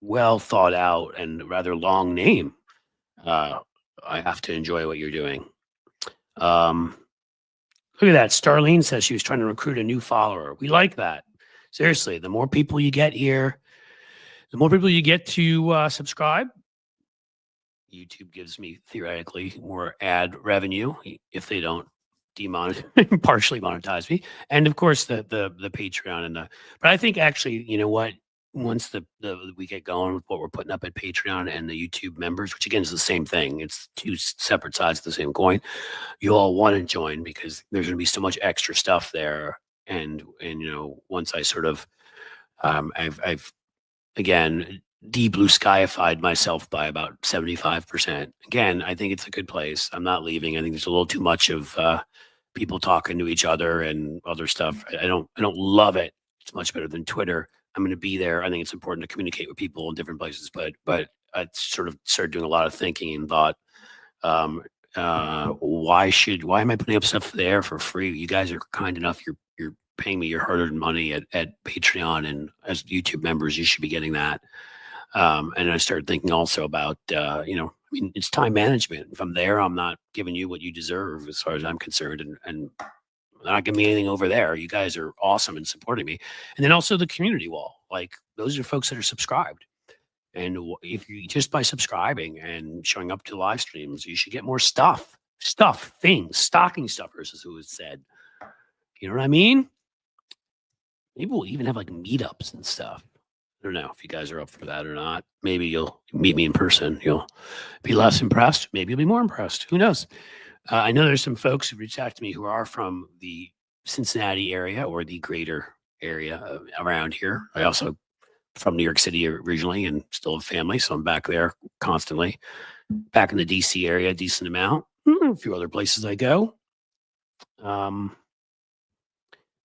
well thought out and rather long name. I have to enjoy what you're doing. Look at that. Starlene says she was trying to recruit a new follower. We like that. Seriously, the more people you get here, the more people you get to subscribe. YouTube gives me theoretically more ad revenue if they don't partially monetize me, and of course the Patreon and the. But I think actually, you know what? Once the we get going with what we're putting up at Patreon and the YouTube members, which again is the same thing, it's two separate sides of the same coin. You all want to join because there's going to be so much extra stuff there, and you know once I sort of I've again blue skyified myself by about 75%. Again, I think it's a good place. I'm not leaving. I think there's a little too much of people talking to each other and other stuff. I don't love it. It's much better than Twitter. I'm going to be there. I think it's important to communicate with people in different places, but I sort of started doing a lot of thinking and thought, why am I putting up stuff there for free? You guys are kind enough. You're paying me your hard-earned money at Patreon, and as YouTube members, you should be getting that. And I started thinking also about, I mean, it's time management. If I'm there, I'm not giving you what you deserve as far as I'm concerned. And they're not giving me anything over there. You guys are awesome and supporting me. And then also the community wall. Like those are folks that are subscribed. And if you just by subscribing and showing up to live streams, you should get more things, stocking stuffers, as it was said. You know what I mean? Maybe we'll even have like meetups and stuff. I don't know if you guys are up for that or not. Maybe you'll meet me in person. You'll be less impressed. Maybe you'll be more impressed. Who knows? I know there's some folks who reached out to me who are from the Cincinnati area or the greater area around here. I also from New York City originally and still have family, so I'm back there constantly. Back in the DC area, a decent amount. A few other places I go. All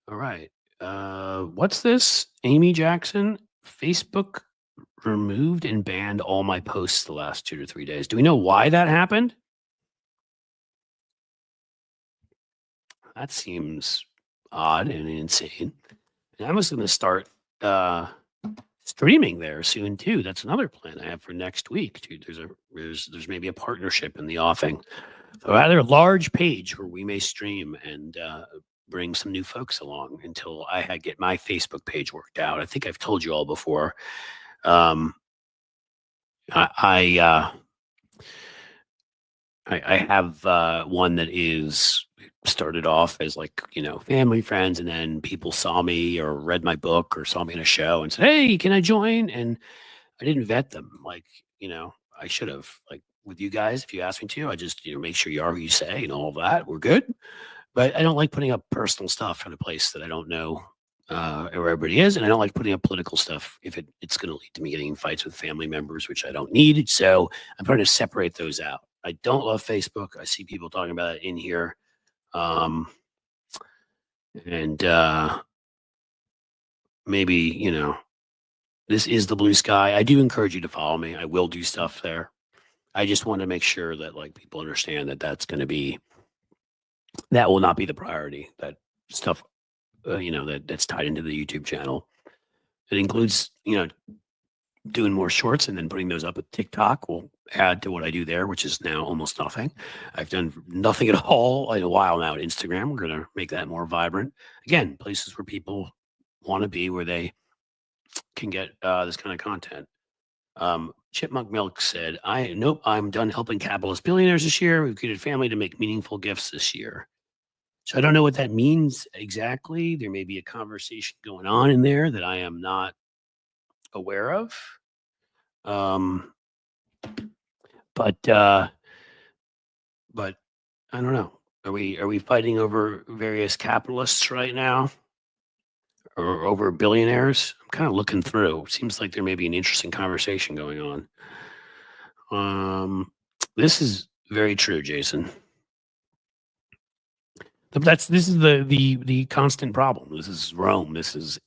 right. What's this? Amy Jackson, Facebook removed and banned all my posts the last 2 to 3 days. Do we know why that happened? That seems odd and insane. And I was going to start streaming there soon too. That's another plan I have for next week, dude. There's maybe a partnership in the offing, a rather large page where we may stream and bring some new folks along until I get my Facebook page worked out. I think I've told you all before. I have one that is started off as like, family, friends, and then people saw me or read my book or saw me in a show and said, "Hey, can I join?" And I didn't vet them like, I should have. Like with you guys, if you ask me to, I just, make sure you are who you say and all of that. We're good. But I don't like putting up personal stuff in a place that I don't know where everybody is. And I don't like putting up political stuff if it's going to lead to me getting in fights with family members, which I don't need. So I'm trying to separate those out. I don't love Facebook. I see people talking about it in here. And maybe, this is the blue sky. I do encourage you to follow me. I will do stuff there. I just want to make sure that like people understand that that will not be the priority. That stuff, that's tied into the YouTube channel. It includes, doing more shorts and then putting those up with TikTok will add to what I do there, which is now almost nothing. I've done nothing at all in a while now at Instagram. We're going to make that more vibrant. Again, places where people want to be, where they can get this kind of content. Chipmunk Milk said, I'm done helping capitalist billionaires this year. We've created family to make meaningful gifts this year. So I don't know what that means exactly. There may be a conversation going on in there that I am not aware of. But I don't know. Are we fighting over various capitalists right now, or over billionaires? I'm kind of looking through. Seems like there may be an interesting conversation going on. This is very true, Jason. This is the constant problem. This is Rome. This is,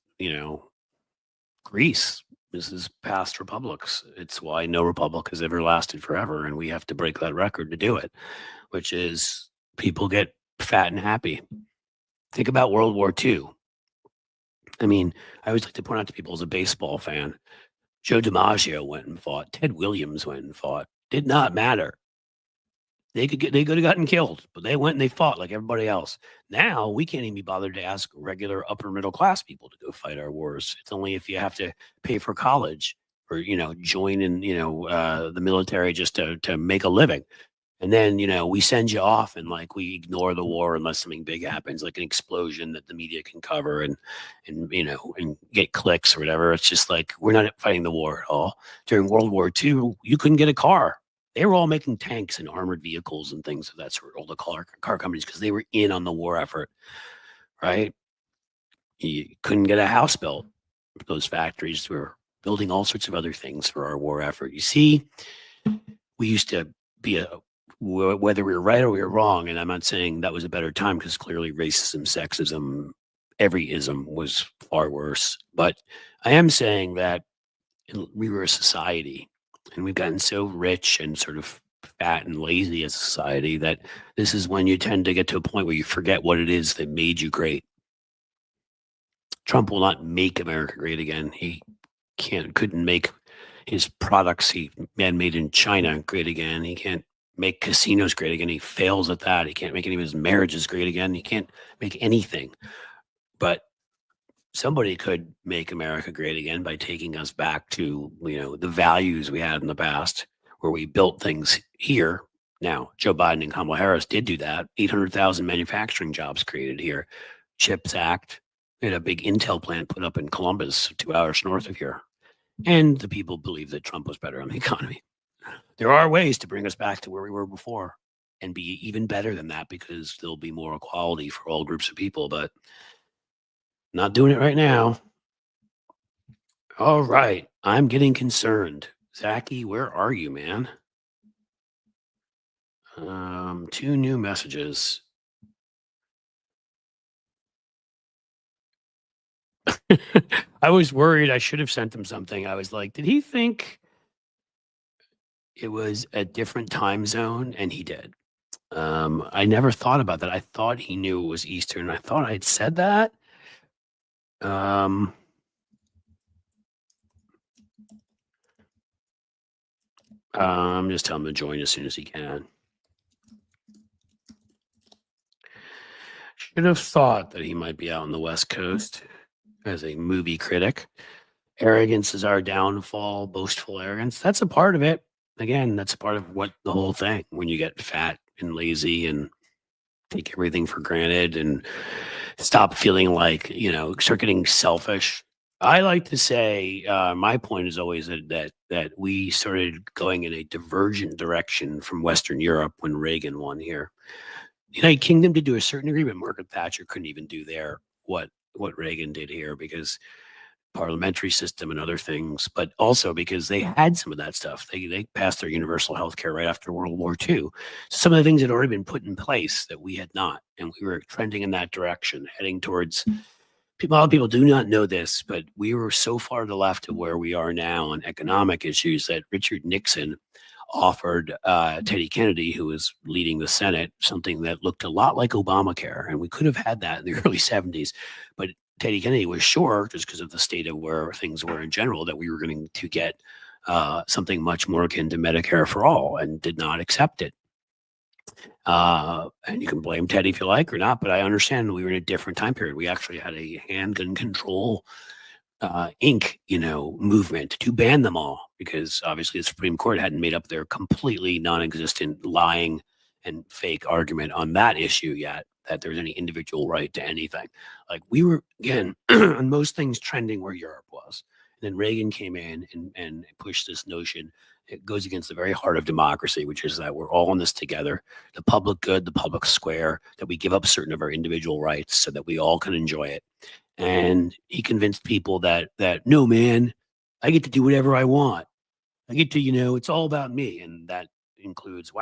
Greece. This is past republics. It's why no republic has ever lasted forever, and we have to break that record to do it, which is people get fat and happy. Think about World War II. I mean, I always like to point out to people as a baseball fan, Joe DiMaggio went and fought. Ted Williams went and fought. Did not matter. They could have gotten killed, but they went and they fought like everybody else. Now we can't even be bothered to ask regular upper middle class people to go fight our wars. It's only if you have to pay for college or join in the military just to make a living. And then, we send you off and like we ignore the war unless something big happens, like an explosion that the media can cover and get clicks or whatever. It's just like we're not fighting the war at all. During World War II, you couldn't get a car. They were all making tanks and armored vehicles and things of that sort, all the car companies, because they were in on the war effort, right? You couldn't get a house built. Those factories were building all sorts of other things for our war effort. You see, we used to be whether we were right or we were wrong, and I'm not saying that was a better time because clearly racism, sexism, every ism was far worse. But I am saying that we were a society and we've gotten so rich and sort of fat and lazy as a society that this is when you tend to get to a point where you forget what it is that made you great. Trump will not make America great again. He couldn't make his products he made in China great again. He can't make casinos great again. He fails at that. He can't make any of his marriages great again. He can't make anything. But somebody could make America great again by taking us back to, the values we had in the past where we built things here. Now, Joe Biden and Kamala Harris did do that. 800,000 manufacturing jobs created here. CHIPS Act. We had a big Intel plant put up in Columbus, 2 hours north of here. And the people believe that Trump was better on the economy. There are ways to bring us back to where we were before and be even better than that because there'll be more equality for all groups of people, but not doing it right now. All right. I'm getting concerned. Zachy, where are you, man? 2 new messages. I was worried I should have sent him something. I was like, did he think it was a different time zone? And he did. I never thought about that. I thought he knew it was Eastern. I thought I'd said that. I'm just telling him to join as soon as he can. Should have thought that he might be out on the West Coast as a movie critic. Arrogance is our downfall, boastful arrogance. That's a part of it. Again, that's part of what the whole thing, when you get fat and lazy and take everything for granted and stop feeling like, start getting selfish. I like to say my point is always that we started going in a divergent direction from Western Europe when Reagan won here. The United Kingdom did to a certain degree, but Margaret Thatcher couldn't even do there what Reagan did here because parliamentary system and other things, but also because they had some of that stuff. They passed their universal health care right after World War II. Some of the things had already been put in place that we had not, and we were trending in that direction, heading towards. A lot of people do not know this, but we were so far to the left of where we are now on economic issues that Richard Nixon offered Teddy Kennedy, who was leading the Senate, something that looked a lot like Obamacare. And we could have had that in the early 70s. But Teddy Kennedy was sure, just because of the state of where things were in general, that we were going to get something much more akin to Medicare for all, and did not accept it. And you can blame Teddy if you like or not, but I understand we were in a different time period. We actually had a handgun control Inc. Movement to ban them all because obviously the Supreme Court hadn't made up their completely non-existent lying and fake argument on that issue yet, that there's any individual right to anything. Like we were again on most things trending where Europe was. And then Reagan came in and pushed this notion. It goes against the very heart of democracy, which is that we're all in this together, the public good, the public square, that we give up certain of our individual rights so that we all can enjoy it. And he convinced people that no, man, I get to do whatever I want. I get to, it's all about me. And that includes,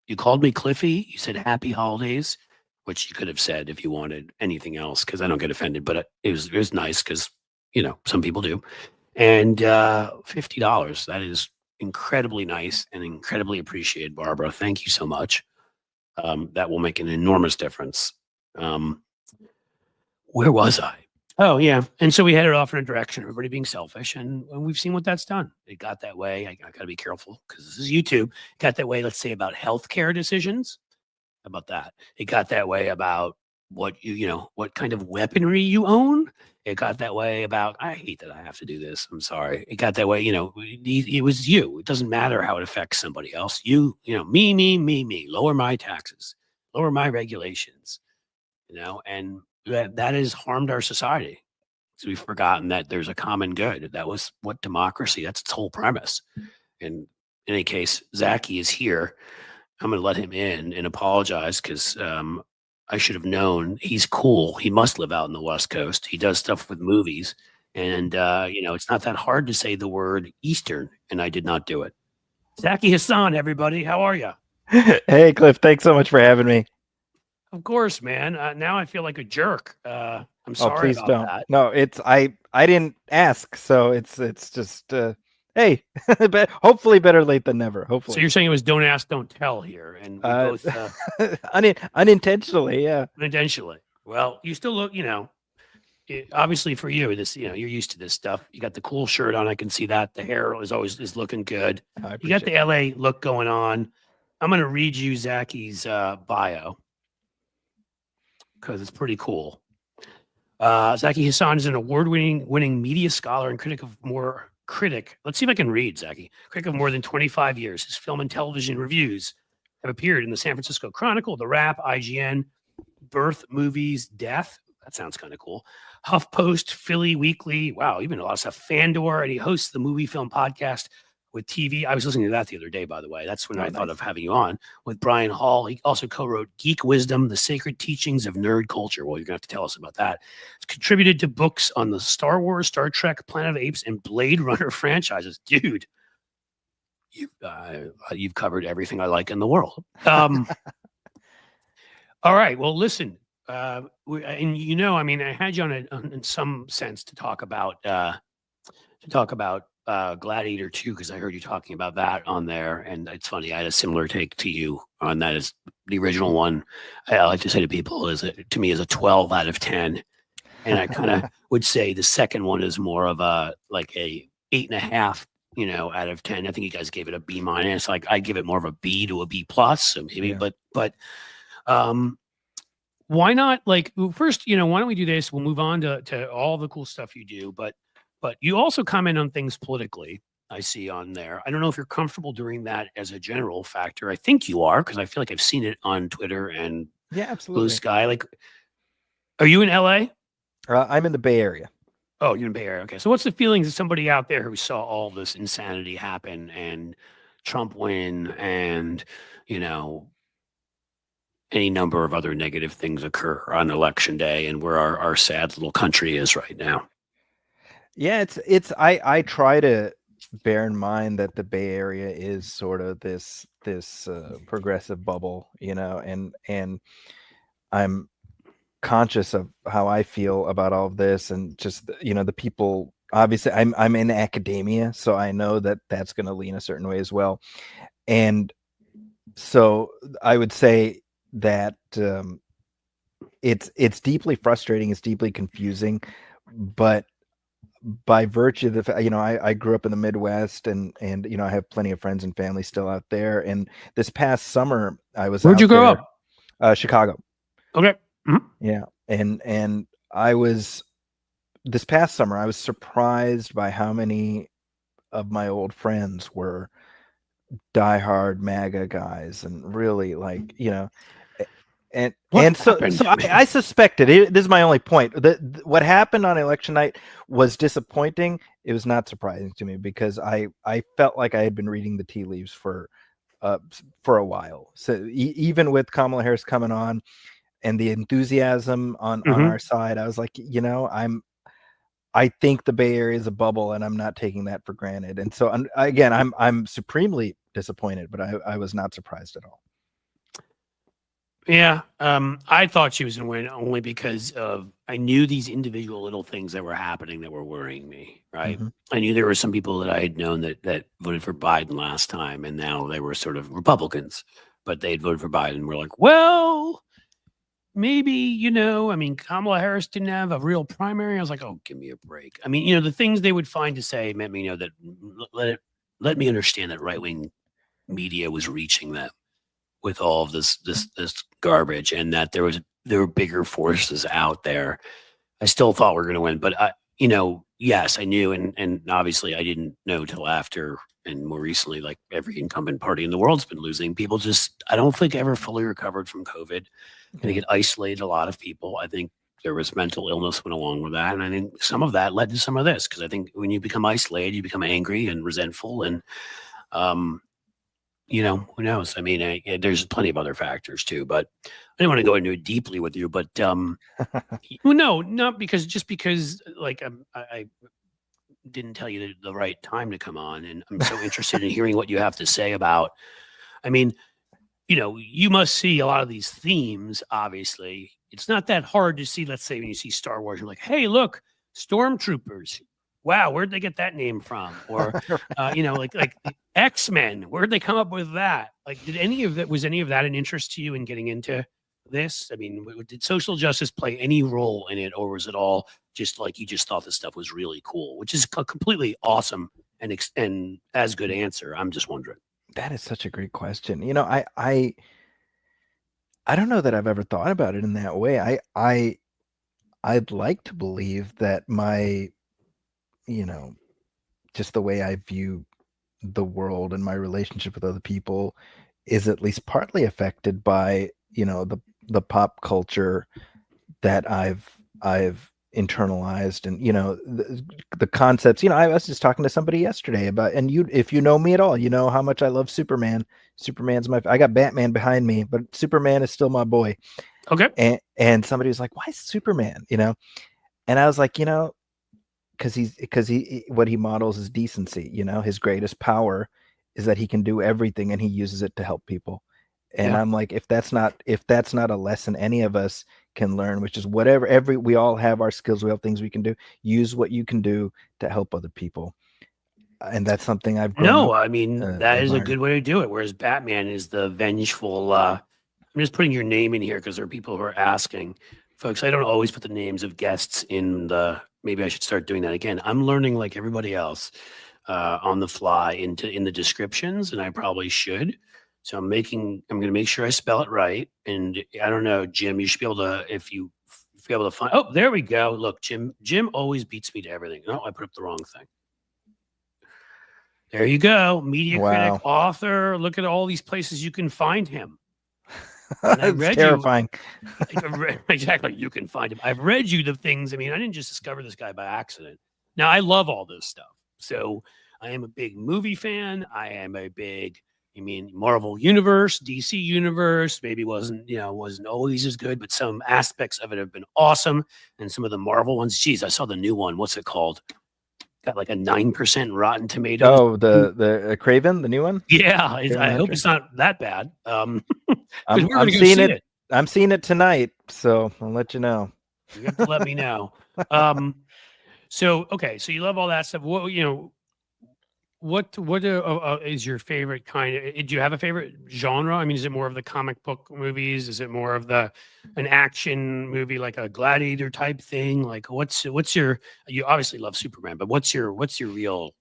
You called me Cliffy. You said happy holidays, which you could have said if you wanted anything else, because I don't get offended. But it was nice because some people do. And $50. That is incredibly nice and incredibly appreciated, Barbara. Thank you so much. That will make an enormous difference. Where was I? Oh, yeah. And so we headed off in a direction, everybody being selfish. And we've seen what that's done. It got that way. I got to be careful because this is YouTube. It got that way, let's say, about healthcare decisions. How about that? It got that way about what what kind of weaponry you own. It got that way about, I hate that I have to do this. I'm sorry. It got that way, it was you. It doesn't matter how it affects somebody else. Me, lower my taxes, lower my regulations, and that has harmed our society. So we've forgotten that there's a common good. That was what democracy, that's its whole premise. And in any case, Zachy is here. I'm going to let him in and apologize because I should have known he's cool. He must live out in the West Coast. He does stuff with movies. And, it's not that hard to say the word Eastern, and I did not do it. Zachy Hassan, everybody. How are you? Hey, Cliff. Thanks so much for having me. Of course, man. Now I feel like a jerk. I'm sorry please about don't. that. No, I didn't ask, so it's just hey, hopefully better late than never. Hopefully. So you're saying it was don't ask, don't tell here, and we both unintentionally, yeah. Unintentionally. Well, you still look, obviously for you, you're used to this stuff. You got the cool shirt on. I can see that. The hair is looking good. You got the LA look going on. I'm going to read you Zachy's bio because it's pretty cool. Zachy Hassan is an award-winning media scholar and critic. Let's see if I can read, Zachy. Critic of more than 25 years. His film and television reviews have appeared in the San Francisco Chronicle, The Wrap, IGN, Birth, Movies, Death. That sounds kind of cool. HuffPost, Philly Weekly. Wow, even a lot of stuff. Fandor, and he hosts the Movie Film Podcast with TV. I was listening to that the other day, by the way. That's when I thought of having you on with Brian Hall. He also co-wrote Geek Wisdom, The Sacred Teachings of Nerd Culture. Well, you're going to have to tell us about that. It's contributed to books on the Star Wars, Star Trek, Planet of the Apes, and Blade Runner franchises. Dude, you've covered everything I like in the world. All right. Well, listen, I had you on in some sense to talk about Gladiator 2 because I heard you talking about that on there, and it's funny. I had a similar take to you on that. As the original one, I like to say to people, to me is a 12 out of 10, and I kind of would say the second one is more of a 8.5. Out of 10. I think you guys gave it a B-. Like I give it more of a B to a B+. So maybe, yeah. but why not? First, why don't we do this? We'll move on to all the cool stuff you do, but you also comment on things politically. I see on there. I don't know if you're comfortable doing that as a general factor. I think you are because I feel like I've seen it on Twitter and absolutely. Blue Sky. Are you in LA? I'm in the Bay Area. Oh, you're in the Bay Area. Okay. So what's the feelings of somebody out there who saw all this insanity happen and Trump win and, any number of other negative things occur on election day and where our sad little country is right now? Yeah, I try to bear in mind that the Bay Area is sort of this progressive bubble, and I'm conscious of how I feel about all of this, and just the people. Obviously, I'm in academia, so I know that that's going to lean a certain way as well, and so I would say that it's deeply frustrating, it's deeply confusing, but by virtue of the fact, I grew up in the Midwest, and I have plenty of friends and family still out there. And this past summer, I was Where'd you grow up? Chicago. Okay. Mm-hmm. Yeah, and I was this past summer. I was surprised by how many of my old friends were diehard MAGA guys, and really so I suspected it. This is my only point. What happened on election night was disappointing. It was not surprising to me because I felt like I had been reading the tea leaves for a while. So even with Kamala Harris coming on and the enthusiasm on our side, I was like, I think the Bay Area is a bubble, and I'm not taking that for granted. And so I'm supremely disappointed, but I was not surprised at all. Yeah, I thought she was going to win only because of I knew these individual little things that were happening that were worrying me. Right, Mhm. I knew there were some people that I had known that voted for Biden last time, and now they were sort of Republicans, but they had voted for Biden. We're like, well, maybe I mean, Kamala Harris didn't have a real primary. I was like, oh, give me a break. I mean, the things they would find to say meant me know that let me understand that right wing media was reaching them with all of this garbage, and that there were bigger forces out there. I still thought we were going to win, but yes, I knew, and obviously I didn't know till after, and more recently, like every incumbent party in the world's been losing. People just, I don't think ever fully recovered from COVID. I think Yeah. it isolated a lot of people. I think there was mental illness went along with that, and I think some of that led to some of this because I think when you become isolated, you become angry and resentful, and um, who knows? I mean, there's plenty of other factors too, but I didn't want to go into it deeply with you. But well, no, not because like I didn't tell you the right time to come on, and I'm so interested in hearing what you have to say about. I mean, you must see a lot of these themes. Obviously, it's not that hard to see. Let's say when you see Star Wars, you're like, hey, look, stormtroopers. Wow, where'd they get that name from? Or, like X-Men. Where'd they come up with that? Like, was any of that an interest to you in getting into this? I mean, did social justice play any role in it, or was it all just like you just thought this stuff was really cool, which is a completely awesome and as good answer. I'm just wondering. That is such a great question. I don't know that I've ever thought about it in that way. I'd like to believe that my, you know, just the way I view the world and my relationship with other people is at least partly affected by, the pop culture that I've internalized, and the concepts. I was just talking to somebody yesterday about, and if you know me at all, you know how much I love Superman. I got Batman behind me, but Superman is still my boy. Okay. And somebody was like, why Superman? And I was like, because he what he models is decency. His greatest power is that he can do everything and he uses it to help people. And Yeah. I'm like, if that's not a lesson any of us can learn, which is we all have our skills, we have things we can do. Use what you can do to help other people, and that's something I've grown No, up I mean, that is a admiring. good way to do it. Whereas Batman is the vengeful. I'm just putting your name in here because there are people who are asking. Folks, I don't always put the names of guests in the. Maybe I should start doing that again. I'm learning like everybody else on the fly in the descriptions, and I probably should. So I'm going to make sure I spell it right. And I don't know, Jim, you should be able to, if you be able to find. Oh, there we go. Look, Jim always beats me to everything. No, I put up the wrong thing. There you go. Media critic, Wow. author. Look at all these places you can find him. And I It's read you. terrifying. Exactly. You can find him. I've read you the things. I mean, I didn't just discover this guy by accident. Now, I love all this stuff. So I am a big movie fan. I am a big, Marvel Universe, DC Universe. Maybe wasn't always as good, but some aspects of it have been awesome. And some of the Marvel ones, geez, I saw the new one. What's it called? Got like a 9% Rotten Tomatoes. Oh, the Craven, the new one. Yeah, Craven I the hope Hunter? it's not that bad. Because I'm we're going I'm to go seeing see it. it. I'm seeing it tonight, so I'll let you know. You have to let me know. So okay, so you love all that stuff. What is your favorite kind of? Do you have a favorite genre? I mean, is it more of the comic book movies? Is it more of an action movie like a Gladiator type thing? Like, what's your? You obviously love Superman, but what's your real?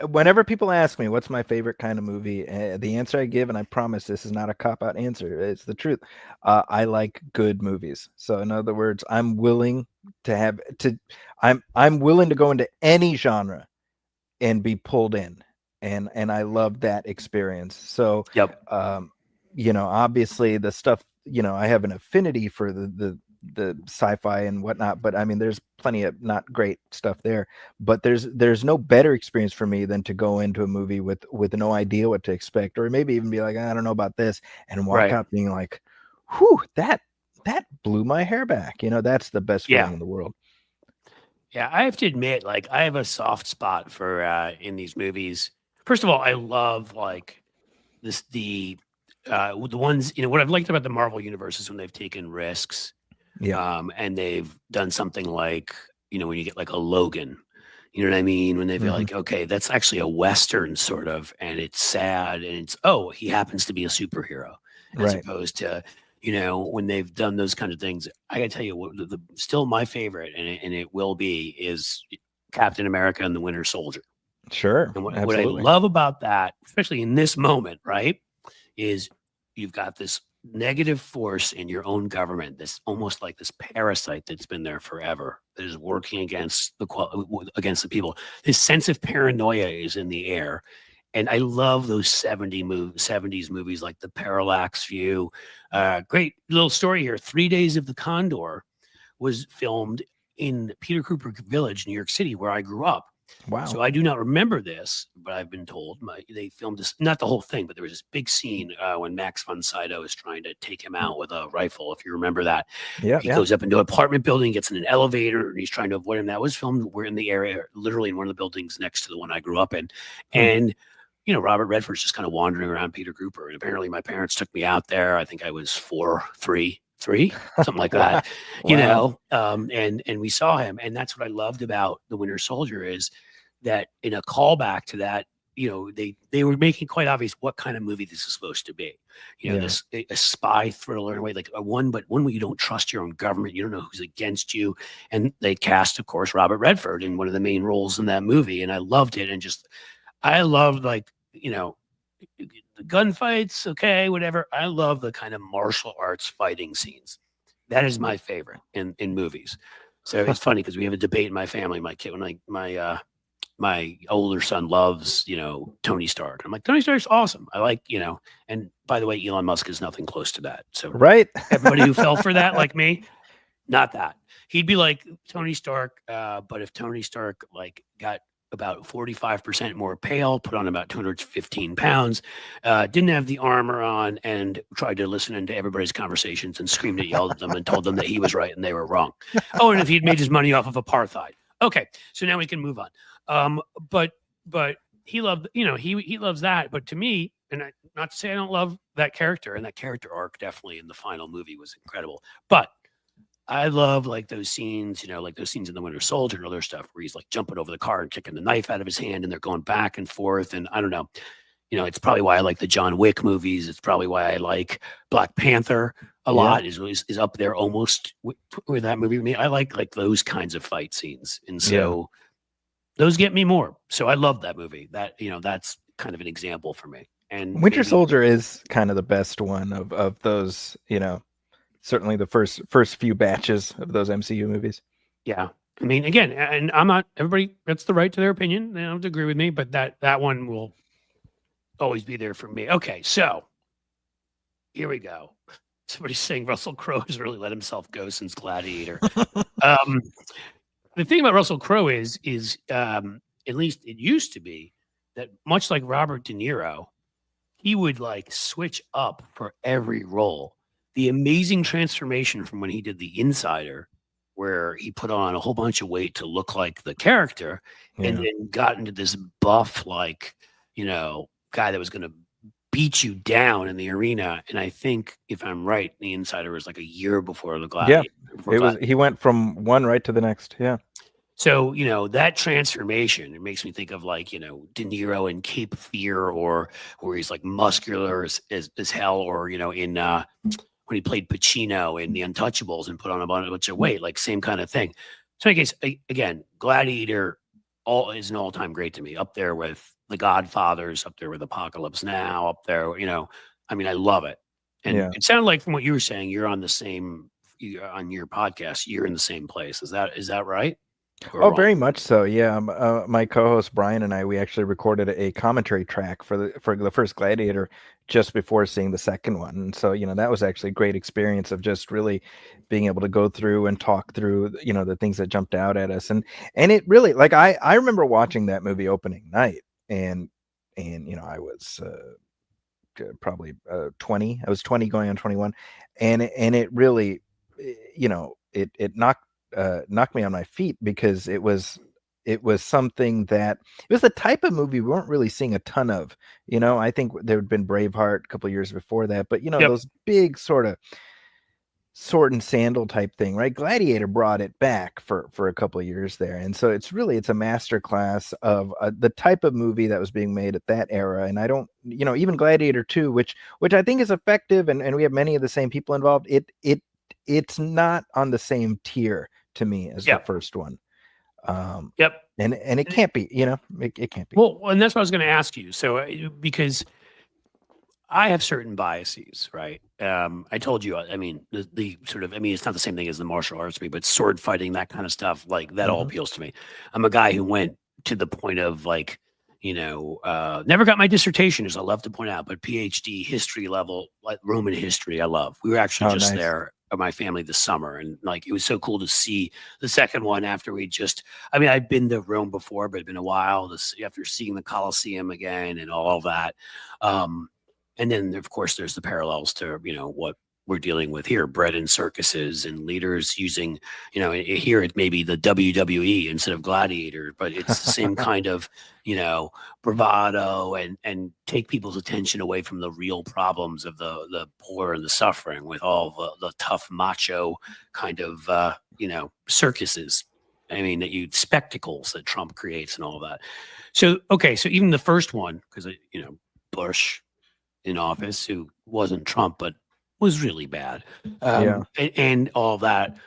Whenever people ask me what's my favorite kind of movie, the answer I give, and I promise this is not a cop out answer, it's the truth. I like good movies. So in other words, I'm willing to go into any genre and be pulled in, and I love that experience. So Yep. Obviously the stuff, I have an affinity for the sci-fi and whatnot, but I mean there's plenty of not great stuff there, but there's no better experience for me than to go into a movie with no idea what to expect, or maybe even be like, I don't know about this, and walk Right. out being like, whew, that blew my hair back. That's the best Yeah. feeling in the world. Yeah, I have to admit, like, I have a soft spot for in these movies. First of all, I love like the the ones, what I've liked about the Marvel universe is when they've taken risks, and they've done something like, when you get like a Logan, you know what I mean? When they feel like, okay, that's actually a Western sort of, and it's sad, and it's, he happens to be a superhero, as opposed to, when they've done those kind of things. I gotta tell you, what still my favorite, and it will be, is Captain America and the Winter Soldier. Sure. And what I love about that, especially in this moment, right, is you've got this negative force in your own government, this almost like this parasite that's been there forever, that is working against the people. This sense of paranoia is in the air. And I love those 70s movies like The Parallax View. Great little story here. 3 Days of the Condor was filmed in Peter Cooper Village, New York City, where I grew up. Wow. So I do not remember this, but I've been told they filmed this, not the whole thing, but there was this big scene when Max von Sydow is trying to take him out with a rifle, if you remember that. He goes up into an apartment building, gets in an elevator, and he's trying to avoid him. That was filmed, we're in the area, literally in one of the buildings next to the one I grew up in. And, Robert Redford's just kind of wandering around Peter Cooper. And apparently my parents took me out there. I think I was 3, something like that, and we saw him. And that's what I loved about The Winter Soldier, is that in a callback to that, they were making quite obvious what kind of movie this is supposed to be. This a spy thriller in a way, like one where you don't trust your own government. You don't know who's against you. And they cast, of course, Robert Redford in one of the main roles in that movie. And I loved it. And I loved, like, the gunfights, okay, whatever. I love the kind of martial arts fighting scenes. That is my favorite in movies. So it's funny because we have a debate in my family. My kid, my older son loves, Tony Stark. I'm like, Tony Stark's awesome. I like, and by the way, Elon Musk is nothing close to that. So everybody who fell for that, like me, not that. He'd be like Tony Stark, but if Tony Stark got about 45% more pale, put on about 215 pounds, didn't have the armor on, and tried to listen into everybody's conversations and screamed and yelled at them and told them that he was right and they were wrong. And if he'd made his money off of apartheid. Okay, so now we can move on. But he loved, he loves that. But to me, and not to say I don't love that character, and that character arc definitely in the final movie was incredible. But I love those scenes, like those scenes in The Winter Soldier and other stuff where he's jumping over the car and kicking the knife out of his hand, and they're going back and forth. And I don't know, it's probably why I like the John Wick movies. It's probably why I like Black Panther a lot. Is up there almost with that movie with me. I like those kinds of fight scenes, and so those get me more. So I love that movie. That that's kind of an example for me. And Winter Soldier is kind of the best one of those. Certainly the first few batches of those MCU movies. Yeah. I mean, again, and I'm not, everybody gets the right to their opinion. They don't have to agree with me, but that one will always be there for me. Okay. So here we go. Somebody's saying Russell Crowe has really let himself go since Gladiator. The thing about Russell Crowe is at least it used to be that, much like Robert De Niro, he would switch up for every role. The amazing transformation from when he did The Insider, where he put on a whole bunch of weight to look like the character, and then got into this buff, guy that was going to beat you down in the arena. And I think, if I'm right, The Insider was a year before the Gladiator. Yeah, he went from one right to the next. Yeah. So, that transformation, it makes me think of De Niro in Cape Fear, or where he's muscular as hell, or, in, when he played Pacino in The Untouchables and put on a bunch of weight, same kind of thing. So in case, again, Gladiator is an all-time great to me, up there with The Godfathers, up there with Apocalypse Now, up there, I mean, I love it. And it sounded like, from what you were saying, you're on on your podcast, you're in the same place. Is that right? Oh, very much so. Yeah. My co-host Brian and I, we actually recorded a commentary track for the first Gladiator just before seeing the second one. And so, that was actually a great experience of just really being able to go through and talk through, the things that jumped out at us. And it really, I remember watching that movie opening night, and I was probably 20. I was 20 going on 21. And it really, it knocked me on my feet, because it was it was something that it was the type of movie we weren't really seeing a ton of. I think there had been Braveheart a couple of years before that, but Yep. those big sort of sword and sandal type thing, right? Gladiator brought it back for a couple of years there, and so it's a master class of the type of movie that was being made at that era. And I don't, even Gladiator 2, which I think is effective, and we have many of the same people involved. It's not on the same tier to me as the first one. Yep. And it can't be, it can't be. Well, and that's what I was going to ask you. So because I have certain biases, right? I told you, I mean, the sort of, I mean, it's not the same thing as the martial arts to me, but sword fighting, that kind of stuff, like that all appeals to me. I'm a guy who went to the point of like, never got my dissertation, as I love to point out, but PhD history level, like Roman history, I love. We were actually just there, my family, this summer, and like it was so cool to see the second one after I've been to Rome before, but it'd been a while after seeing the Colosseum again and all that. And then, of course, there's the parallels to, what we're dealing with here, bread and circuses and leaders using, here it may be the WWE instead of Gladiator, but it's the same kind of, bravado and take people's attention away from the real problems of the poor and the suffering with all the tough macho kind of, circuses. I mean, spectacles that Trump creates and all that. So, okay. So even the first one, because, Bush in office, who wasn't Trump, but was really bad. And all that.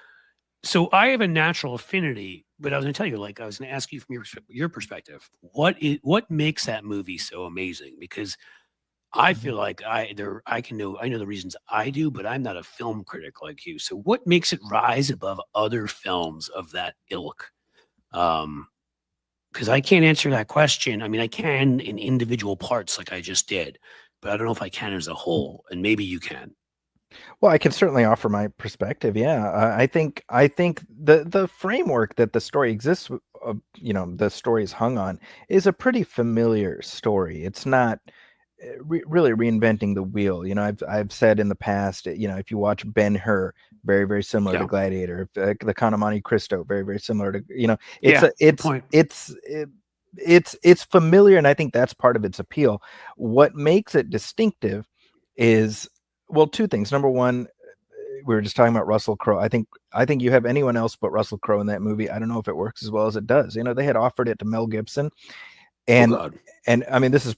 So I have a natural affinity, but I was going to tell you, like, I was going to ask you from your perspective, what makes that movie so amazing? Because I feel like I know the reasons I do, but I'm not a film critic like you. So what makes it rise above other films of that ilk? Because I can't answer that question. I mean, I can in individual parts like I just did, but I don't know if I can as a whole, and maybe you can. Well, I can certainly offer my perspective. Yeah, I think the framework that the story exists, the story is hung on, is a pretty familiar story. It's not really reinventing the wheel. I've said in the past, if you watch Ben-Hur, very very similar to Gladiator. The Count of Monte Cristo, very very similar to it's familiar, and I think that's part of its appeal. What makes it distinctive is, well, two things. Number one, we were just talking about Russell Crowe. I think you have anyone else but Russell Crowe in that movie, I don't know if it works as well as it does. They had offered it to Mel Gibson, and I mean, this is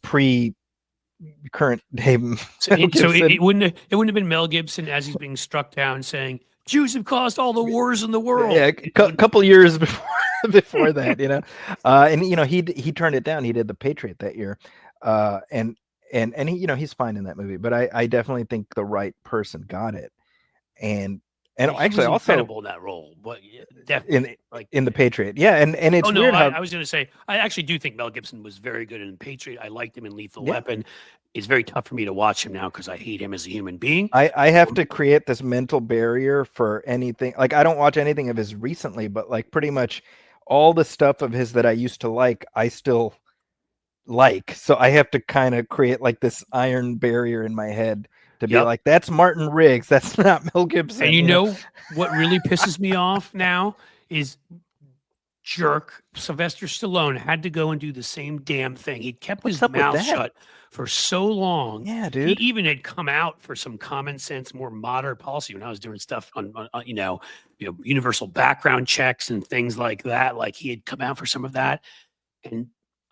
current day. So it wouldn't have been Mel Gibson as he's being struck down saying Jews have caused all the wars in the world. Yeah, a couple years before that, and he turned it down. He did The Patriot that year, and he, he's fine in that movie. But I definitely think the right person got it, and actually also incredible in that role. But definitely in The Patriot, and it's weird. I was going to say I actually do think Mel Gibson was very good in Patriot. I liked him in Lethal Weapon. It's very tough for me to watch him now because I hate him as a human being. I have to create this mental barrier for anything. Like, I don't watch anything of his recently, but like pretty much all the stuff of his that I used to like, I still like. So I have to kind of create like this iron barrier in my head to be like, that's Martin Riggs. That's not Mel Gibson. And you know what really pisses me off now is jerk Sylvester Stallone had to go and do the same damn thing. He kept his mouth shut for so long. Yeah, dude. He even had come out for some common sense, more moderate policy when I was doing stuff on universal background checks and things like that. Like, he had come out for some of that, and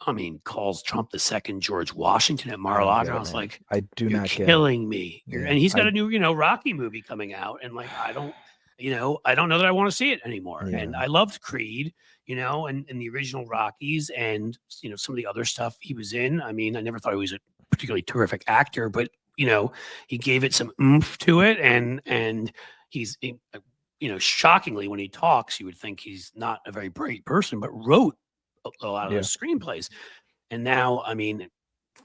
I mean, calls Trump the second George Washington at Mar-a-Lago. I was like, you're killing me. And he's got a new, Rocky movie coming out, and like, I don't know that I want to see it anymore. Yeah. And I loved Creed, and the original Rockies, and some of the other stuff he was in. I mean, I never thought he was a particularly terrific actor, but he gave it some oomph to it, and he's shockingly, when he talks, you would think he's not a very bright person, but wrote a lot of those screenplays. And now, I mean,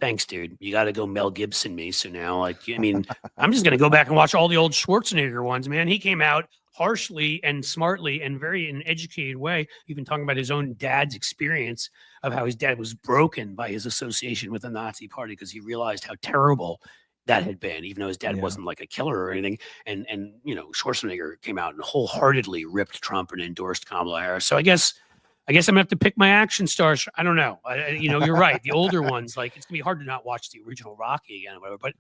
thanks, dude. You got to go Mel Gibson me. So now, like, I mean, I'm just going to go back and watch all the old Schwarzenegger ones, man. He came out harshly and smartly and very in an educated way, even talking about his own dad's experience of how his dad was broken by his association with the Nazi party because he realized how terrible that had been, even though his dad wasn't like a killer or anything. And Schwarzenegger came out and wholeheartedly ripped Trump and endorsed Kamala Harris. So I guess I guess I'm gonna have to pick my action stars. I don't know. You're right. The older ones, like it's gonna be hard to not watch the original Rocky again or whatever. But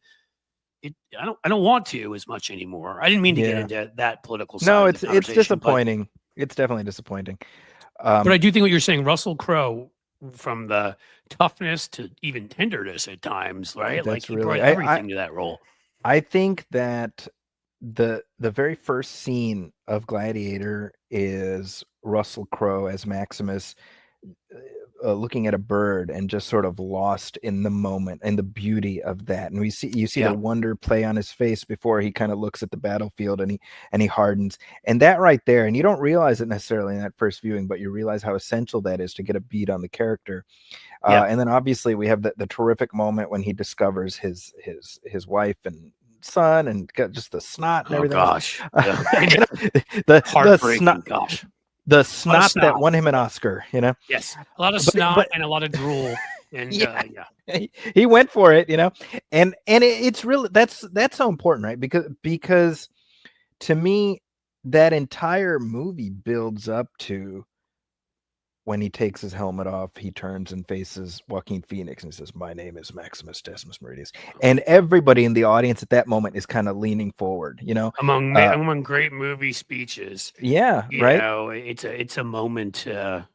I don't want to as much anymore. I didn't mean to get into that political side No, of the it's conversation. disappointing. It's definitely disappointing. But I do think what you're saying, Russell Crowe, from the toughness to even tenderness at times, right? Like he brought everything to that role. I think that the very first scene of Gladiator is Russell Crowe as Maximus looking at a bird and just sort of lost in the moment and the beauty of that. And you see the wonder play on his face before he kind of looks at the battlefield and he hardens. And that right there, and you don't realize it necessarily in that first viewing, but you realize how essential that is to get a beat on the character. And then obviously we have the terrific moment when he discovers his wife and son and got just the snot and everything. Gosh. the snot. Gosh. The snot that won him an Oscar, Yes, a lot of snot and a lot of drool, and he went for it, and it's really that's so important, right? Because to me, that entire movie builds up to when he takes his helmet off, he turns and faces Joaquin Phoenix and says, "My name is Maximus Decimus Meridius," and everybody in the audience at that moment is kind of leaning forward, among great movie speeches. Yeah, right. It's a moment. I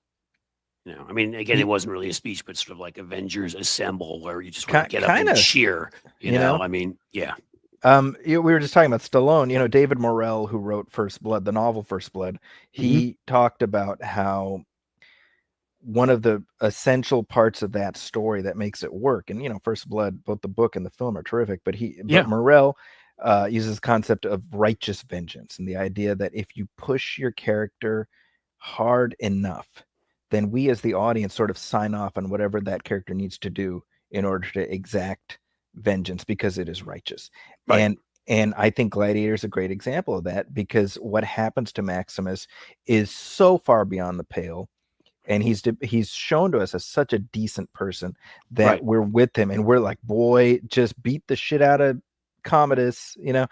mean, again, it wasn't really a speech, but sort of like Avengers Assemble, where you just want to get up and cheer. You know, I mean, yeah. We were just talking about Stallone. David Morrell, who wrote First Blood, the novel First Blood, he talked about how one of the essential parts of that story that makes it work, and First Blood, both the book and the film are terrific, but Morrell uses the concept of righteous vengeance and the idea that if you push your character hard enough, then we as the audience sort of sign off on whatever that character needs to do in order to exact vengeance because it is righteous. Right. And I think Gladiator is a great example of that, because what happens to Maximus is so far beyond the pale. And he's shown to us as such a decent person that we're with him and we're like, boy, just beat the shit out of Commodus, and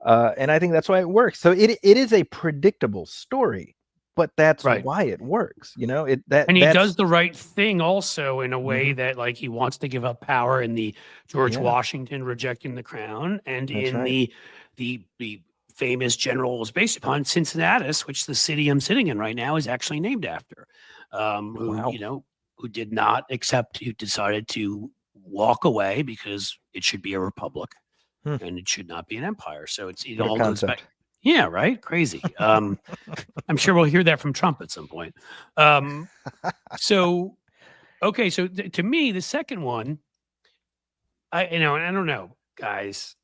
I think that's why it works. So it is a predictable story, but that's why it works. He does the right thing also in a way that, like, he wants to give up power in the George Washington rejecting the crown, and the famous general was based upon Cincinnatus, which the city I'm sitting in right now is actually named after. Who did not accept, who decided to walk away because it should be a republic and it should not be an empire. So it all goes back. Yeah, right. Crazy. I'm sure we'll hear that from Trump at some point. So to me, the second one, I don't know, guys.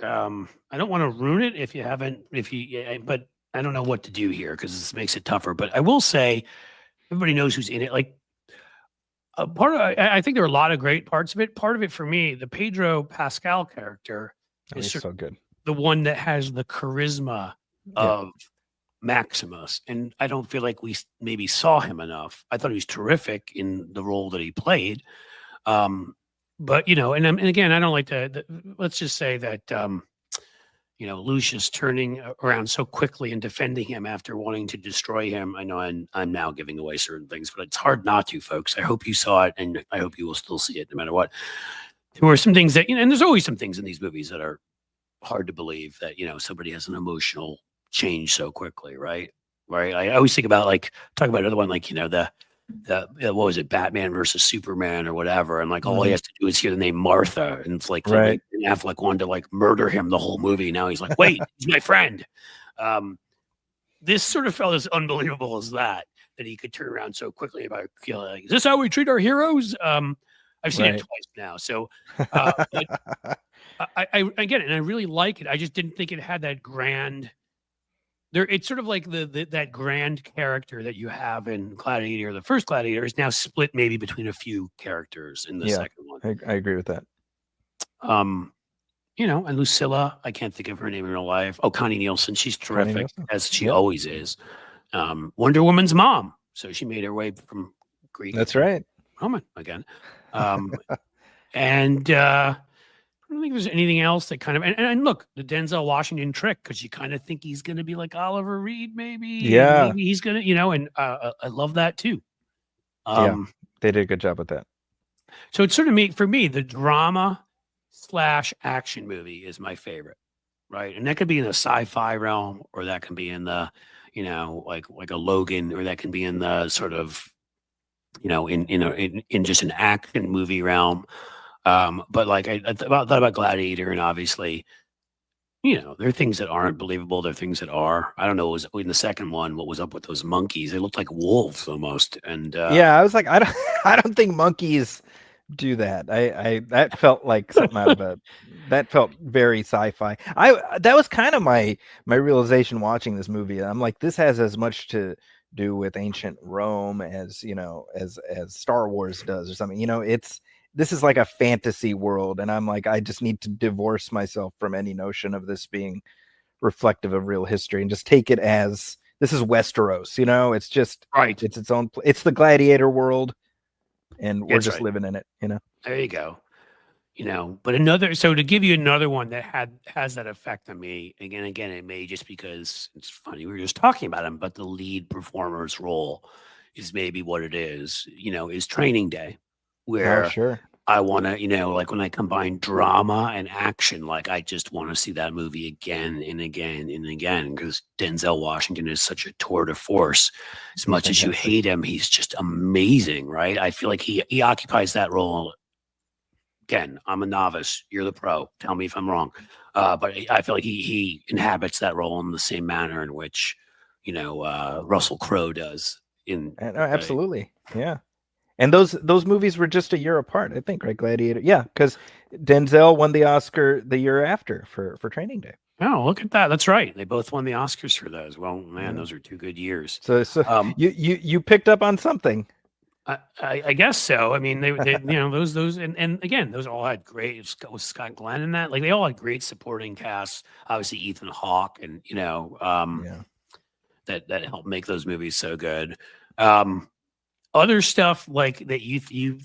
I don't want to ruin it but I don't know what to do here because this makes it tougher. But I will say, everybody knows who's in it. Like, I think there are a lot of great parts of it. Part of it for me, the Pedro Pascal character is so good. The one that has the charisma of Maximus. And I don't feel like we maybe saw him enough. I thought he was terrific in the role that he played. But, and again, I don't like to, let's just say that, Lucius turning around so quickly and defending him after wanting to destroy him. I know I'm now giving away certain things, but it's hard not to, folks. I hope you saw it, and I hope you will still see it no matter what. There were some things that, and there's always some things in these movies that are hard to believe that, somebody has an emotional change so quickly, right? Right. I always think about, talk about another one, what was it, Batman versus Superman or whatever, and all he has to do is hear the name Martha, and it's like Ben Affleck wanted to murder him the whole movie. Now he's like, wait, he's my friend. This sort of felt as unbelievable as that he could turn around so quickly about is this how we treat our heroes? I've seen it twice now, so I get it, and I really like it. I just didn't think it had that grand. It's sort of like that grand character that you have in Gladiator. The first Gladiator is now split maybe between a few characters in the second one. I agree with that. And Lucilla, I can't think of her name in real life. Oh, Connie Nielsen, she's terrific, as she always is. Wonder Woman's mom, so she made her way from Greek. That's right. Roman again. And I don't think there's anything else that kind of, and look, the Denzel Washington trick, because you kind of think he's going to be like Oliver Reed, maybe. Yeah. Maybe he's going to, and I love that too. They did a good job with that. So it's sort of for me, the drama / action movie is my favorite, right? And that could be in the sci-fi realm, or that can be in the, like a Logan, or that can be in the sort of, in just an action movie realm. But like I thought about Gladiator, and obviously, there are things that aren't believable. There are things that are. I don't know. Was in the second one, what was up with those monkeys? They looked like wolves almost. And yeah, I was like, I don't think monkeys do that. I that felt like something out of that felt very sci-fi. That was kind of my realization watching this movie. I'm like, this has as much to do with ancient Rome as as Star Wars does or something. This is like a fantasy world, and I'm like, I just need to divorce myself from any notion of this being reflective of real history and just take it as this is Westeros. It's just right. It's its own. It's the gladiator world, and we're That's just right. living in it. There you go. But so to give you another one that has that effect on me, again, it may just because it's funny, we were just talking about him, but the lead performer's role is maybe what it is, is Training Day, Oh, where sure. I want to, like when I combine drama and action, like I just want to see that movie again and again and again, because Denzel Washington is such a tour de force. As much as you fantastic. hate him, he's just amazing, right? I feel like he occupies that role. Again, I'm a novice. You're the pro. Tell me if I'm wrong. But I feel like he inhabits that role in the same manner in which, Russell Crowe does in. Absolutely. Yeah. And those movies were just a year apart, I think, right? Gladiator. Yeah, because Denzel won the Oscar the year after for Training Day. Oh, look at that. That's right. They both won the Oscars for those. Well, man, Yeah. those are 2 good years. So you picked up on something. I guess so. I mean, they those and again, those all had great. Was Scott Glenn in that? Like they all had great supporting casts. Obviously, Ethan Hawke, and Yeah. that helped make those movies so good. Other stuff like that you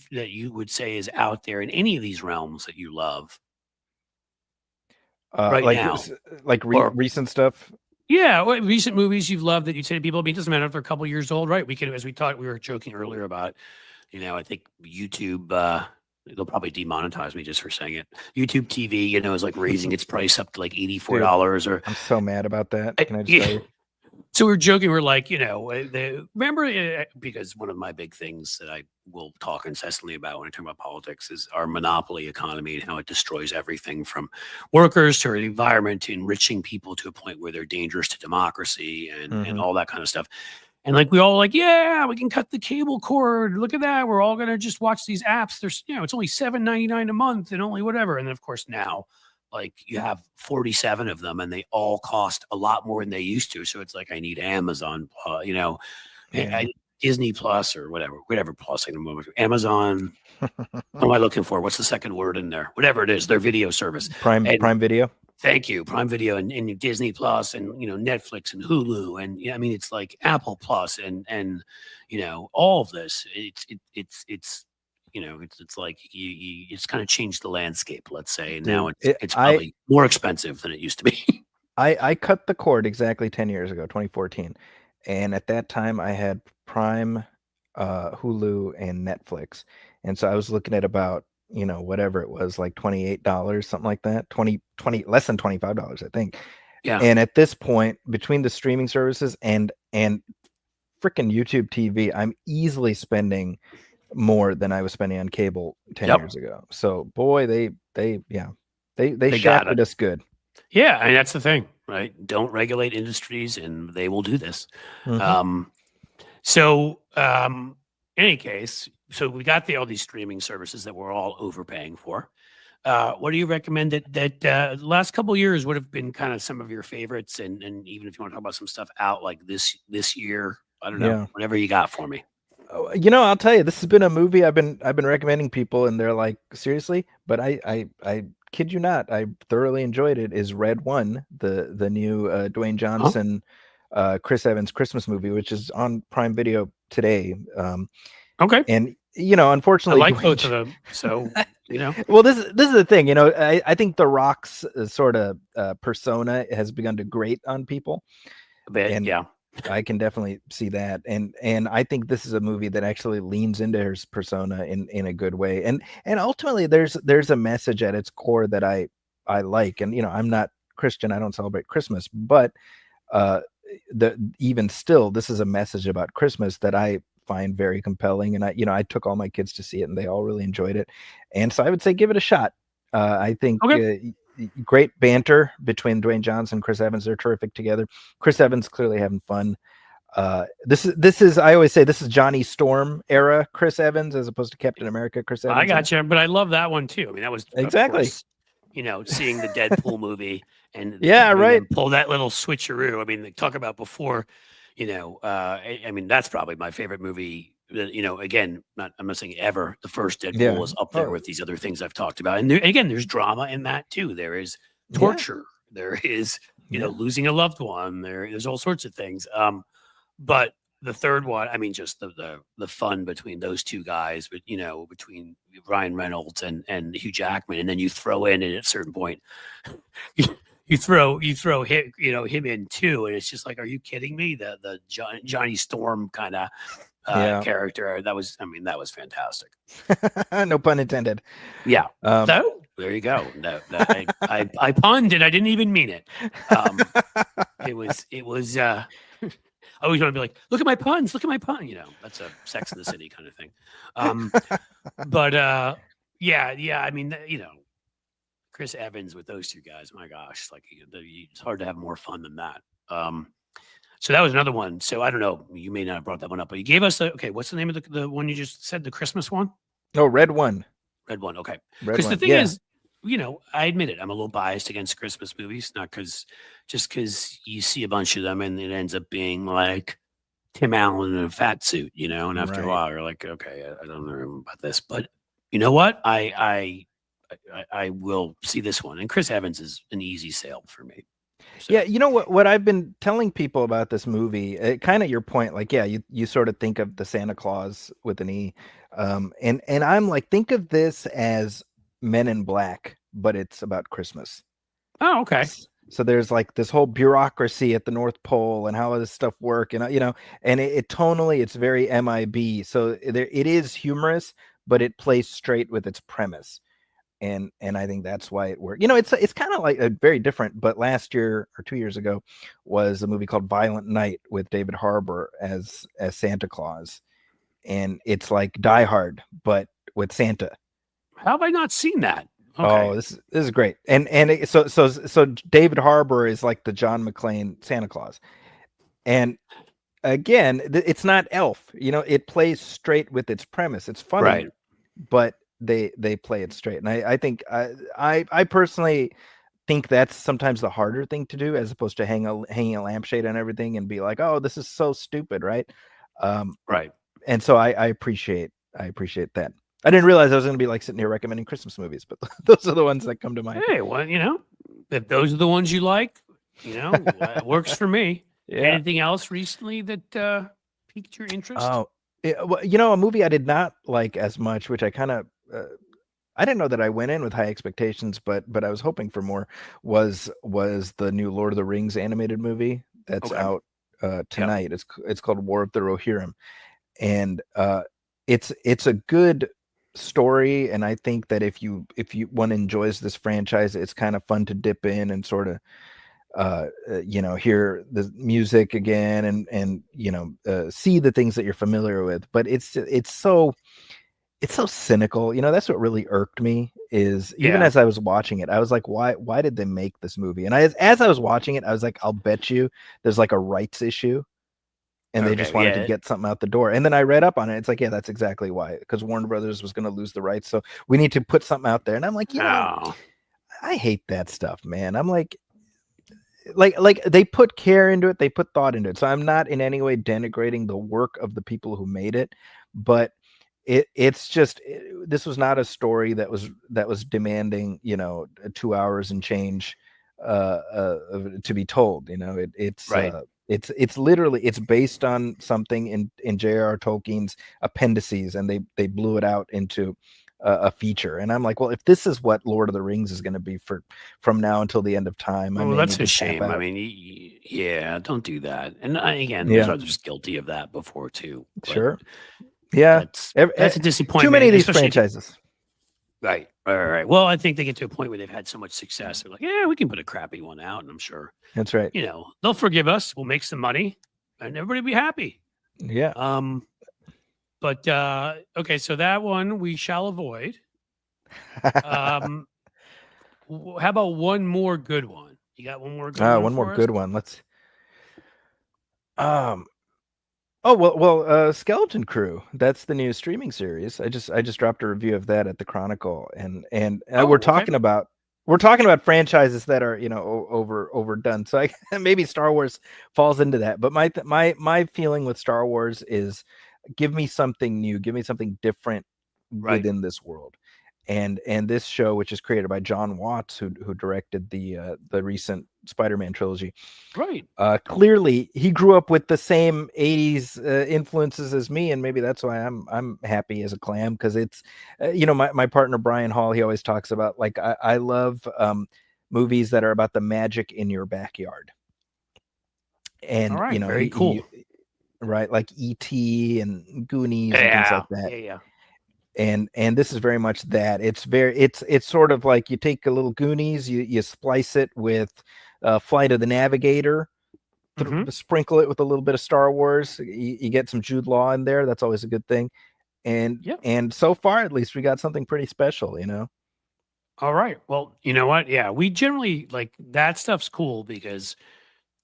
would say is out there in any of these realms that you love right now, recent stuff. Yeah, recent movies you've loved that you say to people. I mean, it doesn't matter if they're a couple years old, right? We can, as we were joking earlier about, I think YouTube, they'll probably demonetize me just for saying it. YouTube TV, is like raising its price up to like $84 or. I'm so mad about that. Can I just tell you? So we're joking. We're like, remember, because one of my big things that I will talk incessantly about when I talk about politics is our monopoly economy and how it destroys everything from workers to the environment to enriching people to a point where they're dangerous to democracy and all that kind of stuff. And like we all like, yeah, we can cut the cable cord. Look at that. We're all gonna just watch these apps. There's, it's only $7.99 a month and only whatever. And then of course now, like you have 47 of them and they all cost a lot more than they used to. So it's like, I need Amazon, Disney Plus or whatever plus, Amazon. What am I looking for? What's the second word in there? Whatever it is, their video service. Prime Video. Thank you. Prime Video and Disney Plus and, Netflix and Hulu. And it's like Apple Plus and all of this. It's like it's kind of changed the landscape, let's say. And now it's probably more expensive than it used to be. I cut the cord exactly 10 years ago, 2014. And at that time I had Prime, Hulu, and Netflix. And so I was looking at about, whatever it was, like $28, something like that, 20, less than $25, I think. Yeah. And at this point, between the streaming services and freaking YouTube TV, I'm easily spending more than I was spending on cable 10 years ago. So boy, they shafted us good. Yeah, and that's the thing, right? Don't regulate industries and they will do this. Any case, so we got all these streaming services that we're all overpaying for. What do you recommend that the last couple of years would have been kind of some of your favorites, and even if you want to talk about some stuff out like this year, I don't know, whatever you got for me. I'll tell you, this has been a movie I've been recommending people, and they're like, seriously? But I kid you not, I thoroughly enjoyed it. Is Red One, the new Dwayne Johnson, Chris Evans Christmas movie, which is on Prime Video today. Okay. And unfortunately, I like both of them. So well, this is the thing. I think The Rock's sort of persona has begun to grate on people. A bit, and, yeah. I can definitely see that, and I think this is a movie that actually leans into her persona in a good way, and ultimately there's a message at its core that I like, and I'm not Christian, I don't celebrate Christmas, but uh, even still, this is a message about Christmas that I find very compelling, and I took all my kids to see it, and they all really enjoyed it, and so I would say give it a shot. I think. Okay. Great banter between Dwayne Johnson and Chris Evans. They're terrific together. Chris Evans clearly having fun. This is I always say this is Johnny Storm era Chris Evans as opposed to Captain America Chris Evans. I got you, but I love that one too. I mean, that was Exactly. of course, seeing the Deadpool movie and Yeah, having right. them pull that little switcheroo. I mean, they talk about before, I mean, that's probably my favorite movie. Again, I'm not saying ever. The first Deadpool is up there with these other things I've talked about, and again, there's drama in that too. There is torture. There is, losing a loved one. There's all sorts of things. But the third one, I mean, just the fun between those two guys, but between Ryan Reynolds and Hugh Jackman, and then you throw in, and at a certain point, you throw him, him in too, and it's just like, are you kidding me? The Johnny Storm kind of character that was fantastic. No pun intended. Yeah. So there you go. No, I punned and I didn't even mean it. It was. I always want to be like, look at my puns, look at my pun. That's a Sex in the City kind of thing. But yeah. I mean, Chris Evans with those two guys. My gosh, like it's hard to have more fun than that. So that was another one. So I don't know. You may not have brought that one up, but you gave us what's the name of the one you just said? The Christmas one? No, Red One. Red One. Okay. Because the thing is, I admit it. I'm a little biased against Christmas movies, not because you see a bunch of them and it ends up being like Tim Allen in a fat suit, and after a while you're like, okay, I don't know about this, but you know what? I will see this one, and Chris Evans is an easy sale for me. So. Yeah, you know what I've been telling people about this movie, kind of your point, like, you sort of think of the Santa Claus with an E, and I'm like, think of this as Men in Black, but it's about Christmas. Oh, okay. So there's like this whole bureaucracy at the North Pole and how this stuff work, and and it tonally it's very MIB. So it is humorous, but it plays straight with its premise. And I think that's why it worked. It's kind of like a very different, but last year or 2 years ago was a movie called Violent Night with David Harbour as Santa Claus. And it's like Die Hard, but with Santa. How have I not seen that? Okay. Oh, this is great. And so David Harbour is like the John McClane Santa Claus. And again, it's not Elf. It plays straight with its premise. It's funny, right, but they play it straight. And I think I personally think that's sometimes the harder thing to do, as opposed to hanging a lampshade on everything and be like, oh, this is so stupid, right? Right. And so I appreciate that. I didn't realize I was going to be like sitting here recommending Christmas movies, but those are the ones that come to mind. Hey, well, if those are the ones you like, it works for me. Yeah. Anything else recently that piqued your interest? Oh, well, a movie I did not like as much, which I kind of, I didn't know that I went in with high expectations, but I was hoping for more, was the new Lord of the Rings animated movie that's out tonight. Yep. It's called War of the Rohirrim, and it's a good story, and I think that if one enjoys this franchise, it's kind of fun to dip in and sort of hear the music again and see the things that you're familiar with. But it's so cynical. That's what really irked me, is even as I was watching it, I was like, why did they make this movie? And as I was watching it, I was like, I'll bet you there's like a rights issue. And they just wanted to get something out the door. And then I read up on it. It's like, that's exactly why. Because Warner Brothers was going to lose the rights. So we need to put something out there. And I'm like, I hate that stuff, man. I'm like they put care into it. They put thought into it. So I'm not in any way denigrating the work of the people who made it. But it's just, this was not a story that was demanding, 2 hours and change to be told. It's right. It's literally, it's based on something in J.R.R. Tolkien's appendices, and they blew it out into a feature. And I'm like, well, if this is what Lord of the Rings is going to be from now until the end of time, well, that's a shame. I mean, Yeah, don't do that. And again, there's Yeah, others guilty of that before too. But sure. Yeah, that's a too many disappointment, of these especially if you, franchises. right, right. Well, I think they get to a point where they've had so much success. They're like, yeah, we can put a crappy one out, and I'm sure That's right. they'll forgive us. We'll make some money, and everybody will be happy. Yeah. But okay, so that one we shall avoid. Um, how about one more good one? You got one more good one One more for us? good one. Let's. Um. Oh well. Skeleton Crew. That's the new streaming series. I just dropped a review of that at the Chronicle, and we're Oh, okay. talking about franchises that are overdone. So maybe Star Wars falls into that. But my feeling with Star Wars is, give me something new, give me something different Right. within this world. And this show, which is created by John Watts, who directed the recent Spider-Man trilogy, Right. clearly he grew up with the same 80s influences as me, and maybe that's why I'm happy as a clam, because it's my partner Brian Hall, he always talks about, like, I love movies that are about the magic in your backyard. All And right. Very he cool. right, like E.T. and Goonies and things Yeah. like that. Yeah. And this is very much that. It's sort of like you take a little Goonies, you splice it with Flight of the Navigator, Mhm. sprinkle it with a little bit of Star Wars. You get some Jude Law in there. That's always a good thing. Yep. And so far, at least, we got something pretty special. All right. Well, you know what? Yeah, we generally like that stuff's cool because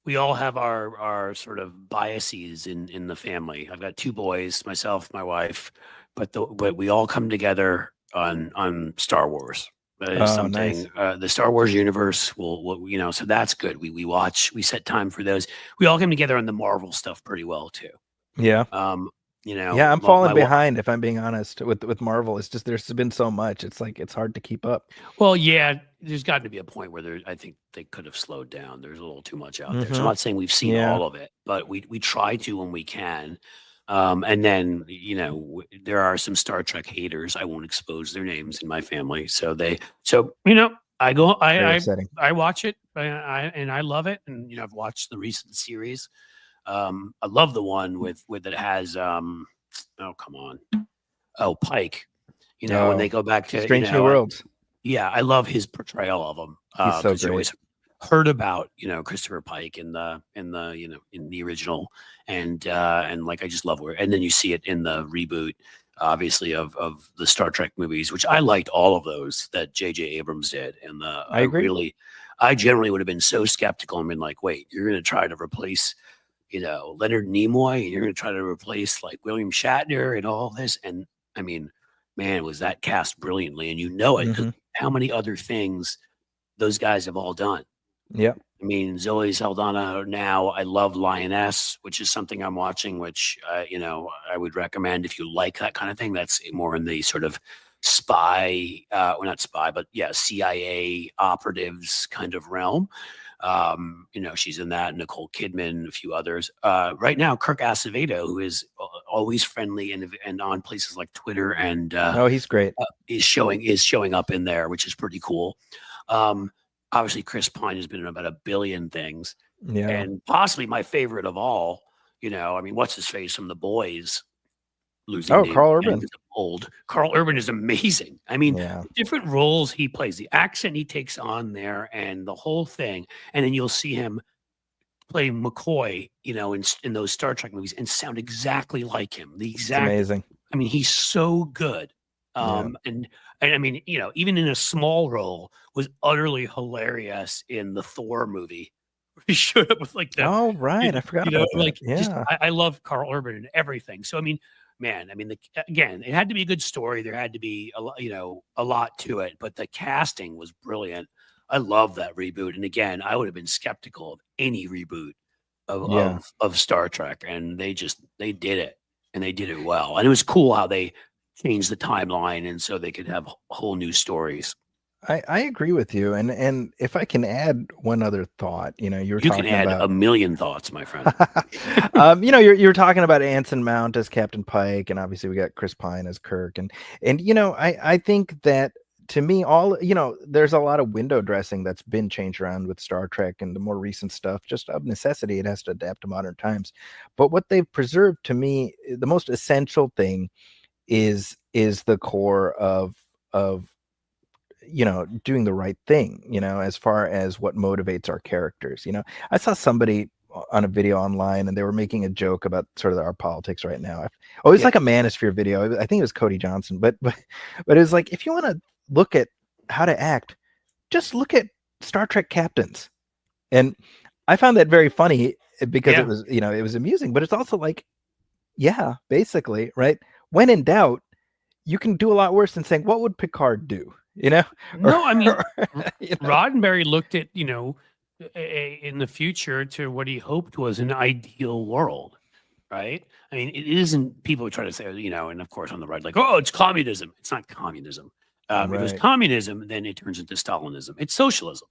we all have our sort of biases in the family. I've got two boys, myself, my wife, but we all come together on Star Wars. That is Oh, nice. something. The Star Wars universe will so that's good. We set time for those. We all come together on the Marvel stuff pretty well too. Yeah. Um, Yeah, I'm falling behind, if I'm being honest, with Marvel. It's just there's been so much. It's like it's hard to keep up. Well, yeah, there's got to be a point where I think they could have slowed down. There's a little too much out there. So I'm not saying we've seen Yeah. all of it, but we try to when we can. And then there are some Star Trek haters. I won't expose their names in my family. So I go, Very upsetting. I watch it, and I love it. And I've watched the recent series. I love the one with it has oh, come on, Pike. When they go back to Strange New Worlds. yeah, I love his portrayal of him. He's so Because you great. always heard about Christopher Pike in the in the original, and like I just love where, and then you see it in the reboot, obviously of the Star Trek movies, which I liked all of those that J.J. Abrams did, and I agree. I generally would have been so skeptical and been like, wait, you're going to try to replace Leonard Nimoy, and you're going to try to replace like William Shatner and all this, and I mean, man, was that cast brilliantly, and it because how many other things those guys have all done. Yeah. I mean, Zoe Saldana now, I love Lioness, which is something I'm watching, which, I would recommend if you like that kind of thing. That's more in the sort of spy, well, not spy, but yeah, CIA operatives kind of realm. She's in that, Nicole Kidman, a few others. Right now, Kirk Acevedo, who is always friendly and on places like Twitter and he's great. is showing up in there, which is pretty cool. Obviously, Chris Pine has been in about a billion things, and possibly my favorite of all. What's his face from The Boys? Losing Carl Urban. Old Carl Urban is amazing. I mean, different roles he plays, the accent he takes on there, and the whole thing. And then you'll see him play McCoy, in those Star Trek movies, and sound exactly like him. It's amazing. I mean, he's so good. And I mean, even in a small role, was utterly hilarious in the Thor movie. He showed up with like oh right, I forgot about that. Like I love Carl Urban and everything. So I mean, man, again, it had to be a good story. There had to be a lot to it, but the casting was brilliant. I love that reboot. And again, I would have been skeptical of any reboot of Star Trek, and they did it, and they did it well. And it was cool how they changed the timeline, and so they could have whole new stories. I agree with you, and if I can add one other thought, you can add a million thoughts, my friend. You're talking about Anson Mount as Captain Pike, and obviously we got Chris Pine as Kirk, and I think that to me, all there's a lot of window dressing that's been changed around with Star Trek and the more recent stuff. Just of necessity, it has to adapt to modern times. But what they've preserved, to me, the most essential thing is the core of doing the right thing, as far as what motivates our characters. I saw somebody on a video online, and they were making a joke about sort of our politics right now. Oh, it was like a Manosphere video. I think it was Cody Johnson, but it was like, if you want to look at how to act, just look at Star Trek captains. And I found that very funny because it was, it was amusing, but it's also like, yeah, basically, right? When in doubt, you can do a lot worse than saying, what would Picard do? No, I mean, Roddenberry looked at, in the future to what he hoped was an ideal world, right? I mean, it isn't, people try to say, and of course on the right, like, oh, it's communism. It's not communism. If it was communism, then it turns into Stalinism. It's socialism.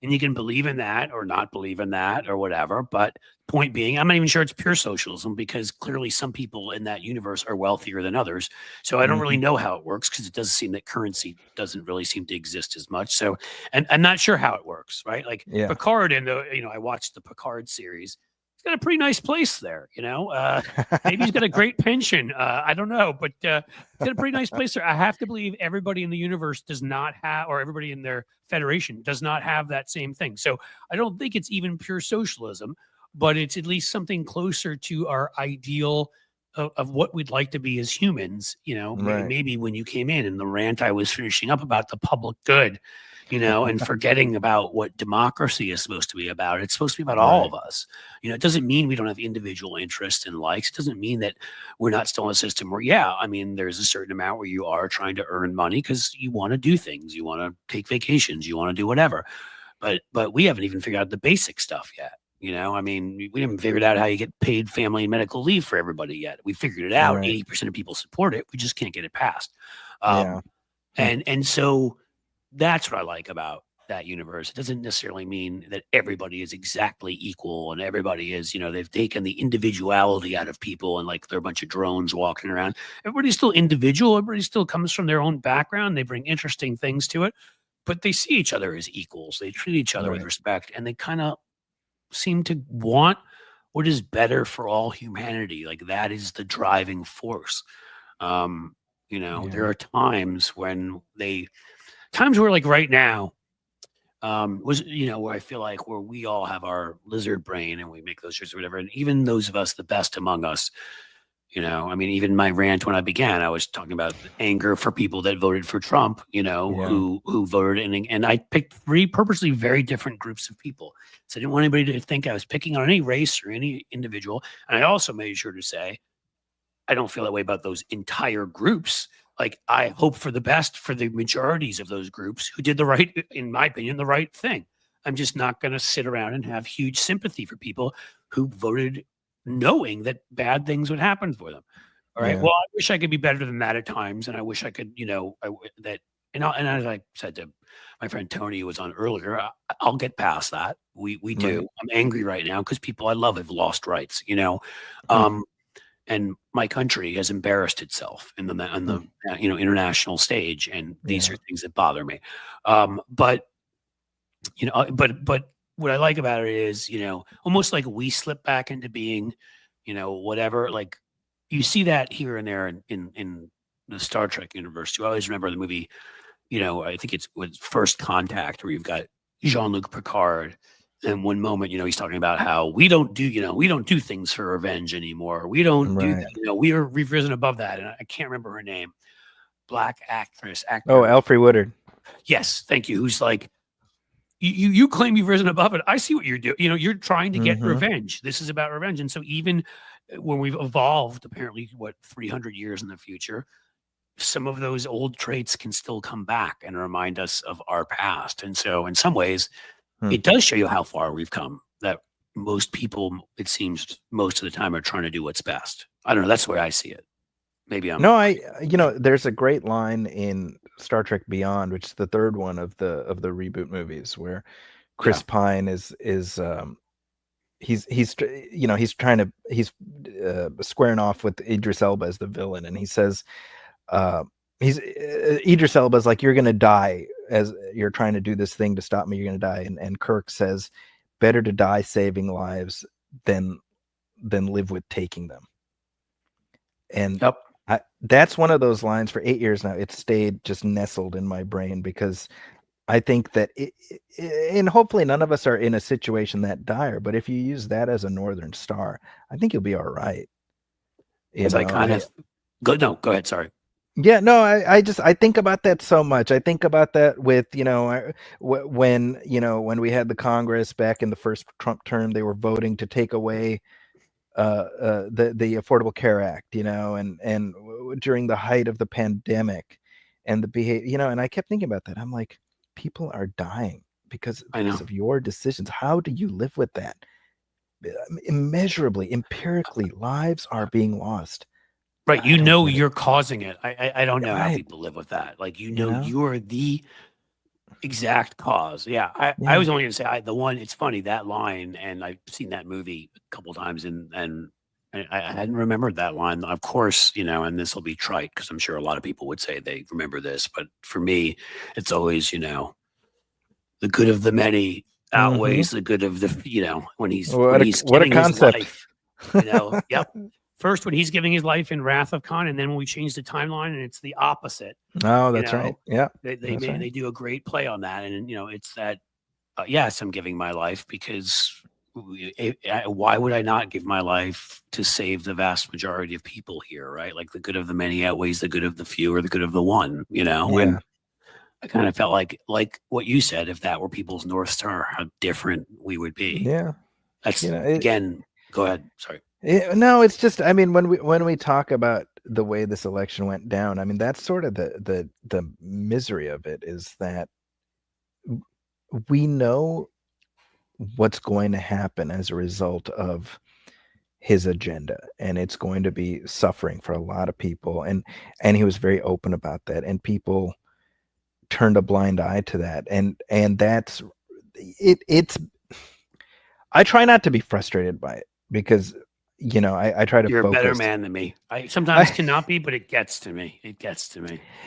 And you can believe in that or not believe in that or whatever. But point being, I'm not even sure it's pure socialism, because clearly some people in that universe are wealthier than others. So I don't really know how it works, because it does seem that currency doesn't really seem to exist as much. So, and I'm not sure how it works, right? Like Picard, and I watched the Picard series. He's got a pretty nice place there, maybe he's got a great pension. I don't know, but he's got a pretty nice place there. I have to believe everybody in the universe does not have, or everybody in their federation does not have that same thing. So I don't think it's even pure socialism, but it's at least something closer to our ideal of what we'd like to be as humans. Maybe when you came in and the rant I was finishing up about the public good, and forgetting about what democracy is supposed to be about. It's supposed to be about all of us. It doesn't mean we don't have individual interests and likes. It doesn't mean that we're not still in a system where, there's a certain amount where you are trying to earn money because you want to do things. You want to take vacations. You want to do whatever. But we haven't even figured out the basic stuff yet. We haven't figured out how you get paid family and medical leave for everybody yet. We figured it out. 80% of people support it. We just can't get it passed. And so that's what I like about that universe. It doesn't necessarily mean that everybody is exactly equal and everybody is, they've taken the individuality out of people and like they're a bunch of drones walking around. Everybody's still individual. Everybody still comes from their own background. They bring interesting things to it, but they see each other as equals. They treat each other with respect, and they kind of seem to want what is better for all humanity. Like that is the driving force. There are times where like right now where I feel like where we all have our lizard brain and we make those choices or whatever. And even those of us, the best among us, even my rant when I began, I was talking about anger for people that voted for Trump, who voted. And I picked three purposely very different groups of people. So I didn't want anybody to think I was picking on any race or any individual. And I also made sure to say, I don't feel that way about those entire groups. Like, I hope for the best for the majorities of those groups who did in my opinion, the right thing. I'm just not going to sit around and have huge sympathy for people who voted knowing that bad things would happen for them. All right. Yeah. Well, I wish I could be better than that at times. And I wish I could, and as I said to my friend Tony, who was on earlier, I'll get past that. We do. Right. I'm angry right now because people I love have lost rights, and my country has embarrassed itself in the international stage, and these are things that bother me. But what I like about it is, almost like we slip back into being, whatever. Like you see that here and there in the Star Trek universe. You always remember the movie, I think it's with First Contact, where you've got Jean-Luc Picard. And one moment, he's talking about how we don't do things for revenge anymore. We don't do that. We've risen above that. And I can't remember her name. Black actor. Oh, Alfre Woodard. Yes. Thank you. Who's like, you claim you've risen above it. I see what you're doing. You're trying to get revenge. This is about revenge. And so even when we've evolved, apparently, 300 years in the future, some of those old traits can still come back and remind us of our past. And so in some ways, it does show you how far we've come, that most people, it seems most of the time, are trying to do what's best. I don't know. That's the way I see it. Maybe I'm... No, there's a great line in Star Trek Beyond, which is the third one of the reboot movies, where Chris Pine is he's squaring off with Idris Elba as the villain. And he says, Idris Elba's like, you're gonna die as you're trying to do this thing to stop me. You're gonna die, and Kirk says, better to die saving lives than live with taking them. And Yep. That's one of those lines for 8 years now. It's stayed just nestled in my brain because I think that and hopefully none of us are in a situation that dire, but if you use that as a Northern Star, I think you'll be all right. As I kind of go ahead. Sorry. Yeah, no, I think about that so much. I think about that with, when we had the Congress back in the first Trump term, they were voting to take away the Affordable Care Act, and during the height of the pandemic and the behavior, and I kept thinking about that. I'm like, people are dying because of your decisions. How do you live with that? Immeasurably, empirically, lives are being lost. Right. You're causing it. I don't know how Right. people live with that. Like, you're the exact cause. Yeah. I Yeah. was only going to say it's funny, that line, and I've seen that movie a couple times, and I hadn't remembered that line. Of course, and this will be trite because I'm sure a lot of people would say they remember this, but for me, it's always, the good of the many outweighs the good of the, when he's giving his life, yep. First, when he's giving his life in Wrath of Khan, and then when we change the timeline, and it's the opposite. Oh, that's right. Yeah, they do a great play on that, and it's that. Yes, I'm giving my life because why would I not give my life to save the vast majority of people here, right? Like, the good of the many outweighs the good of the few or the good of the one, Yeah. And I kind of felt like what you said, if that were people's North Star, how different we would be. Yeah, that's again. Go ahead. Sorry. No, it's just, I mean, when we talk about the way this election went down, I mean, that's sort of the misery of it, is that we know what's going to happen as a result of his agenda, and it's going to be suffering for a lot of people, and he was very open about that, and people turned a blind eye to that, and that's it's I try not to be frustrated by it because I try to You're focus. a better man than me. I sometimes cannot be, but it gets to me.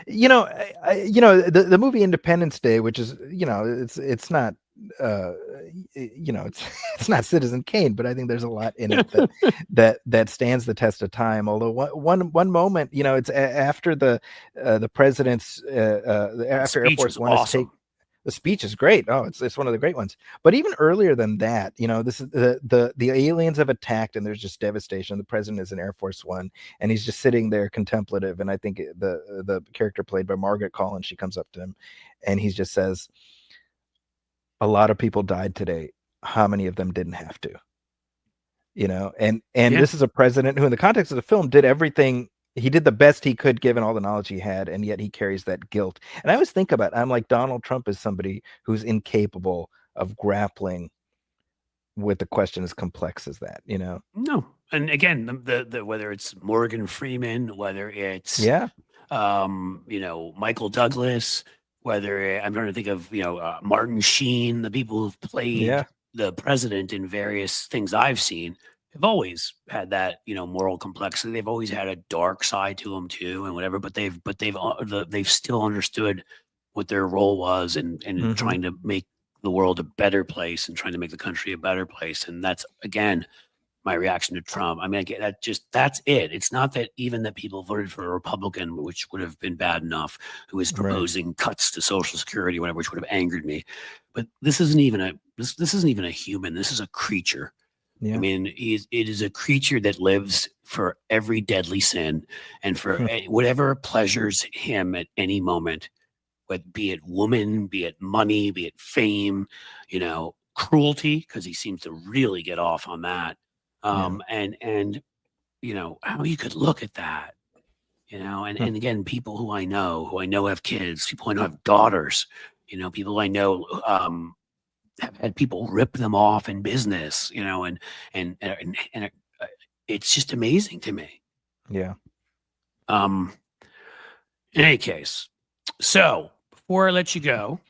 The movie Independence Day, which is, it's not it's not Citizen Kane, but I think there's a lot in it that stands the test of time. Although one moment, it's after the president's after Air Force One is taken. The speech is great. Oh, it's one of the great ones. But even earlier than that, this is the aliens have attacked, and there's just devastation. The president is in Air Force One, and he's just sitting there contemplative. And I think the character played by Margaret Collins, she comes up to him, and he just says, "A lot of people died today. How many of them didn't have to?" And this is a president who, in the context of the film, did everything. He did the best he could given all the knowledge he had, and yet he carries that guilt. And I always think about it, I'm like, Donald Trump is somebody who's incapable of grappling with the question as complex as that, No. And again, the whether it's Morgan Freeman, whether it's Michael Douglas, whether I'm trying to think of Martin Sheen, the people who've played the president in various things I've seen, have always had that moral complexity. They've always had a dark side to them too, and whatever. But they've still understood what their role was, and trying to make the world a better place, and trying to make the country a better place. And that's, again, my reaction to Trump. I mean, that's it. It's not that even that people voted for a Republican, which would have been bad enough, who was proposing cuts to Social Security, whatever, which would have angered me. But this isn't even a human. This is a creature. Yeah. I mean, it is a creature that lives for every deadly sin and for whatever pleasures him at any moment, be it woman, be it money, be it fame, cruelty, because he seems to really get off on that. And how you could look at that, and again, people who I know have kids, people I know have daughters, people I know have had people rip them off in business, and it's just amazing to me. Yeah. In any case, so before I let you go,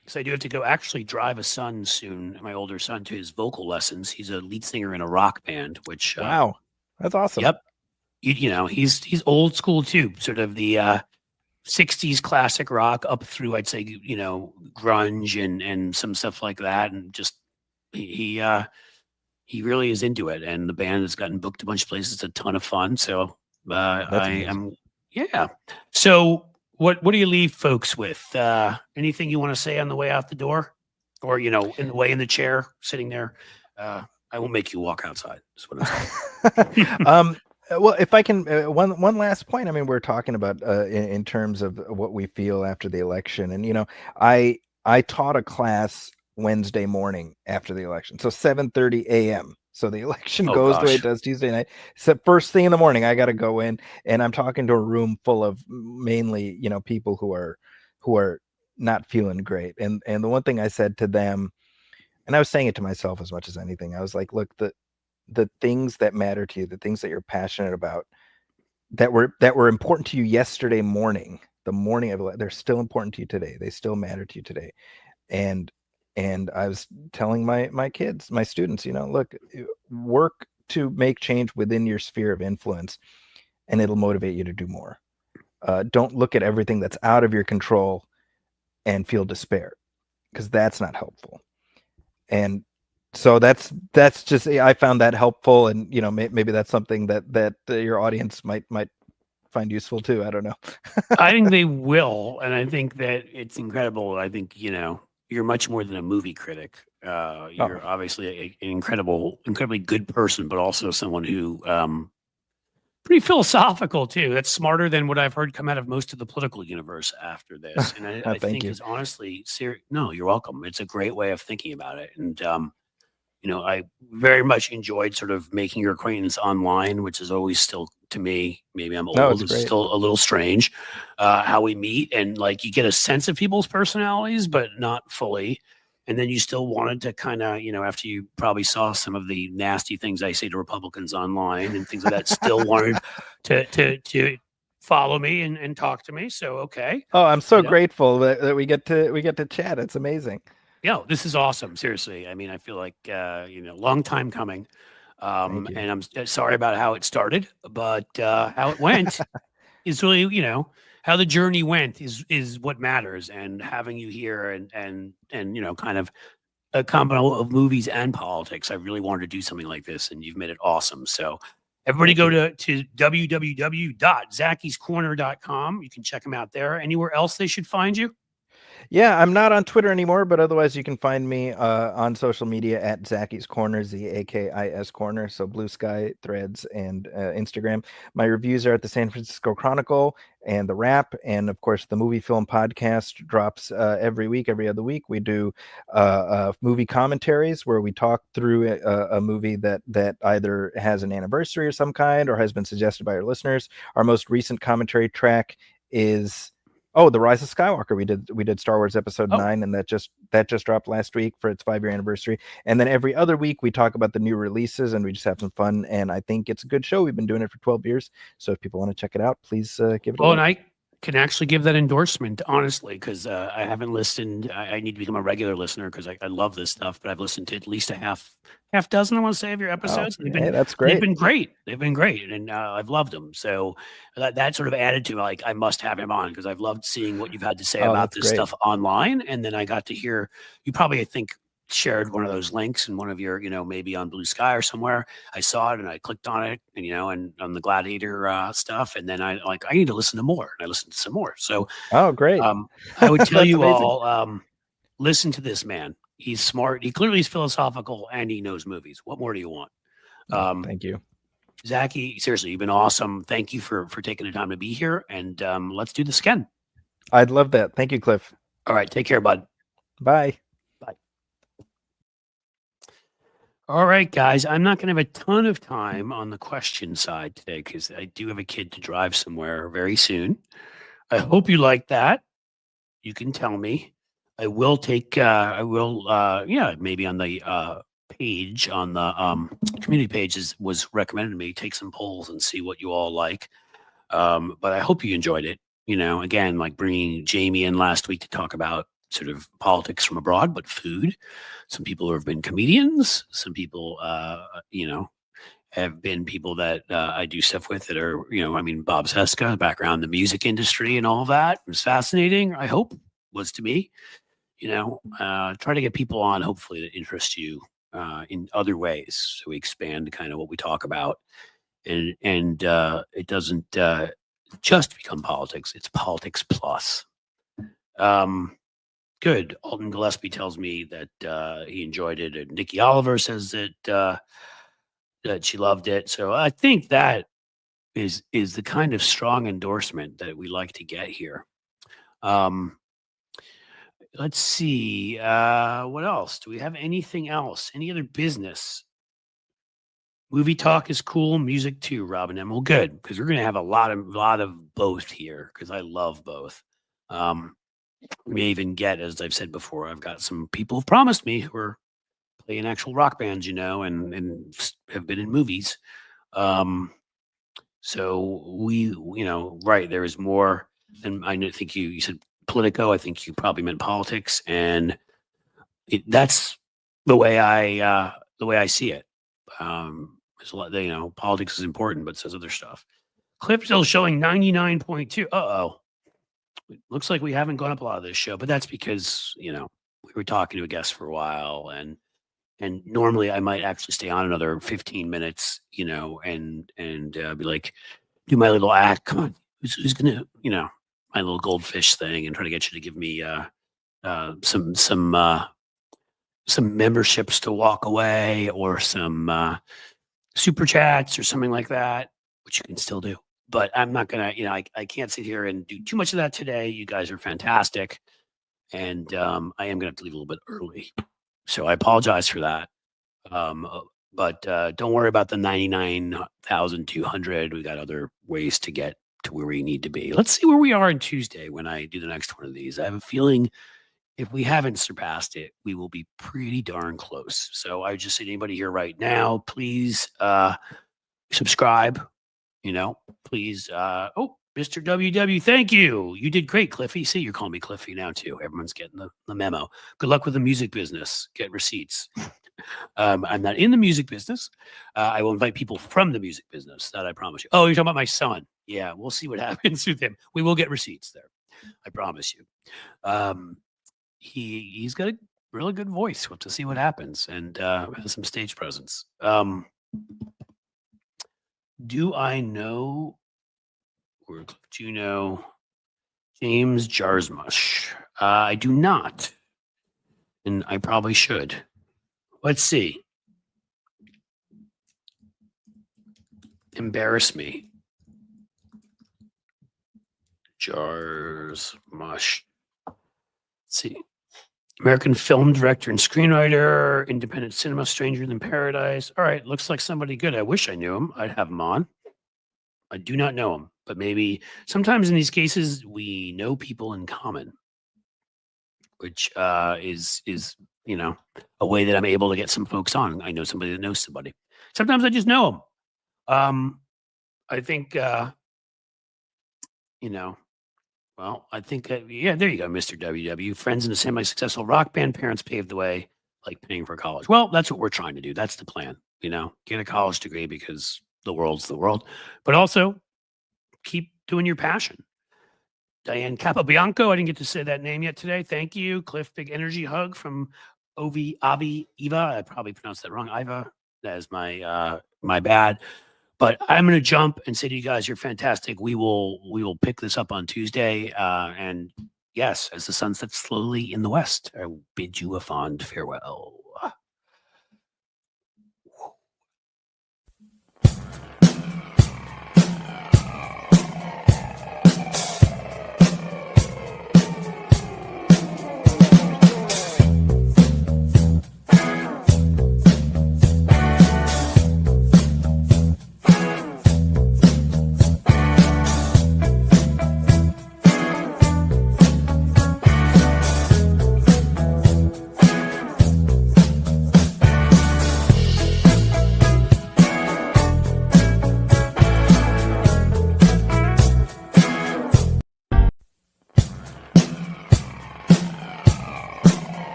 because I do have to go actually drive a son soon, my older son, to his vocal lessons. He's a lead singer in a rock band, which wow, that's awesome. Yep. He's old school too, sort of the 60s classic rock up through, I'd say, grunge and some stuff like that. And just he really is into it. And the band has gotten booked a bunch of places. It's a ton of fun. So yeah. So what do you leave folks with? Anything you want to say on the way out the door, or in the way in the chair sitting there? I will make you walk outside. Is what it's Well, if I can, one last point. I mean, we're talking about in terms of what we feel after the election, and I taught a class Wednesday morning after the election, so 7:30 a.m. So the election goes the way it does Tuesday night. So first thing in the morning, I got to go in, and I'm talking to a room full of mainly people who are not feeling great. And the one thing I said to them, and I was saying it to myself as much as anything, I was like, look, the things that matter to you, the things that you're passionate about, that were important to you yesterday morning, the morning of, they're still important to you today. They still matter to you today. And I was telling my kids, my students, look, work to make change within your sphere of influence, and it'll motivate you to do more. Don't look at everything that's out of your control and feel despair, because that's not helpful. And so that's just, I found that helpful, and maybe that's something that your audience might find useful too. I don't know. I think they will, and I think that it's incredible. I think you're much more than a movie critic. You're obviously an incredibly good person, but also someone who pretty philosophical too. That's smarter than what I've heard come out of most of the political universe after this. And I think is honestly serious. No, you're welcome. It's a great way of thinking about it. And I very much enjoyed sort of making your acquaintance online, which is always still, to me, maybe I'm old, it's still a little strange how we meet, and like you get a sense of people's personalities, but not fully. And then you still wanted to kind of, after you probably saw some of the nasty things I say to Republicans online and things like that, still wanted to follow me and talk to me. So, okay. Oh, I'm so grateful that we get to chat. It's amazing. Yeah, this is awesome. Seriously. I mean, I feel like, long time coming. And I'm sorry about how it started, but how it went is really, how the journey went is what matters. And having you here and kind of a combo of movies and politics, I really wanted to do something like this, and you've made it awesome. So everybody go to www.zackyscorner.com. You can check them out there. Anywhere else they should find you? Yeah, I'm not on Twitter anymore, but otherwise you can find me on social media at Zacky's Corner, ZAKIS Corner. So Blue Sky, Threads, and Instagram. My reviews are at the San Francisco Chronicle and the Wrap, and of course the Movie Film Podcast drops every week, every other week. We do movie commentaries where we talk through a movie that either has an anniversary of some kind or has been suggested by our listeners. Our most recent commentary track is The Rise of Skywalker. We did Star Wars Episode 9, and that just dropped last week for its 5-year anniversary. And then every other week we talk about the new releases, and we just have some fun. And I think it's a good show. We've been doing it for 12 years. So if people want to check it out, please give it a look. And I can actually give that endorsement, honestly, because I haven't listened. I need to become a regular listener because I love this stuff, but I've listened to at least a half dozen, I want to say, of your episodes. That's great. They've been great. They've been great. And I've loved them. So that sort of added to, like, I must have him on because I've loved seeing what you've had to say about this stuff online. And then I got to hear, you probably, I think, shared one of those links in one of your, maybe on Blue Sky or somewhere. I saw it and I clicked on it, and and on the Gladiator stuff, and then I need to listen to more, and I listened to some more. So great. I would tell you all, listen to this man. He's smart. He clearly is philosophical, and he knows movies. What more do you want? Thank you, Zachy. Seriously, you've been awesome. Thank you for taking the time to be here, and let's do this again. I'd love that. Thank you, Cliff. All right, take care, bud. Bye. All right, guys, I'm not going to have a ton of time on the question side today because I do have a kid to drive somewhere very soon. I hope you like that. You can tell me. I will take, maybe on the page, on the community pages was recommended to me, take some polls and see what you all like. But I hope you enjoyed it. Again, like bringing Jamie in last week to talk about sort of politics from abroad, but food. Some people who have been comedians, some people, have been people that I do stuff with that are, I mean, Bob Seska, background in the music industry and all that. It was fascinating. I hope was to me, try to get people on, hopefully, that interest you in other ways. So we expand kind of what we talk about. And it doesn't just become politics. It's politics plus. Good. Alton Gillespie tells me that he enjoyed it, and Nikki Oliver says that she loved it. So I think that is the kind of strong endorsement that we like to get here. Let's see. What else? Do we have anything else? Any other business? Movie talk is cool. Music too, Robin M. Well, good, because we're going to have a lot of both here, because I love both. We may even get, as I've said before, I've got some people who've promised me who are playing actual rock bands, and have been in movies. So we, right, there is more. And I think you said Politico. I think you probably meant politics, and that's the way I see it. There's a lot, politics is important, but says other stuff. Clip still showing 99.2. Uh-oh. It looks like we haven't gone up a lot of this show, but that's because, we were talking to a guest for a while, and normally I might actually stay on another 15 minutes, and be like, do my little act. Come on, who's gonna, my little goldfish thing, and try to get you to give me some memberships to walk away, or some super chats or something like that, which you can still do. But I'm not gonna, I can't sit here and do too much of that today. You guys are fantastic, and I am gonna have to leave a little bit early, so I apologize for that. But don't worry about the 99,200. We got other ways to get to where we need to be. Let's see where we are on Tuesday when I do the next one of these. I have a feeling if we haven't surpassed it, we will be pretty darn close. So I just say to anybody here right now, please subscribe. Please. Mr. WW, thank you. You did great, Cliffy. See, you're calling me Cliffy now too. Everyone's getting the memo. Good luck with the music business. Get receipts. I'm not in the music business. I will invite people from the music business. That I promise you. Oh, you're talking about my son. Yeah, we'll see what happens with him. We will get receipts there. I promise you. He's got a really good voice. We'll have to see what happens, and has some stage presence. Do I know, or do you know James Jarsmush? I do not, and I probably should. Let's see. Embarrass me. Jarsmush. Let's see. American film director and screenwriter, independent cinema, Stranger Than Paradise. All right, looks like somebody good. I wish I knew him. I'd have him on. I do not know him, but maybe sometimes in these cases we know people in common, which is a way that I'm able to get some folks on. I know somebody that knows somebody. Sometimes I just know them. I think well, I think, yeah, there you go, Mr. WW. Friends in a semi-successful rock band, parents paved the way, like paying for college. Well, that's what we're trying to do. That's the plan, get a college degree because the world's the world, but also keep doing your passion. Diane Capobianco, I didn't get to say that name yet today. Thank you. Cliff, big energy hug from Avi Eva. I probably pronounced that wrong. Iva, that is my bad. But I'm going to jump and say to you guys, you're fantastic. We will pick this up on Tuesday. And yes, as the sun sets slowly in the west, I bid you a fond farewell.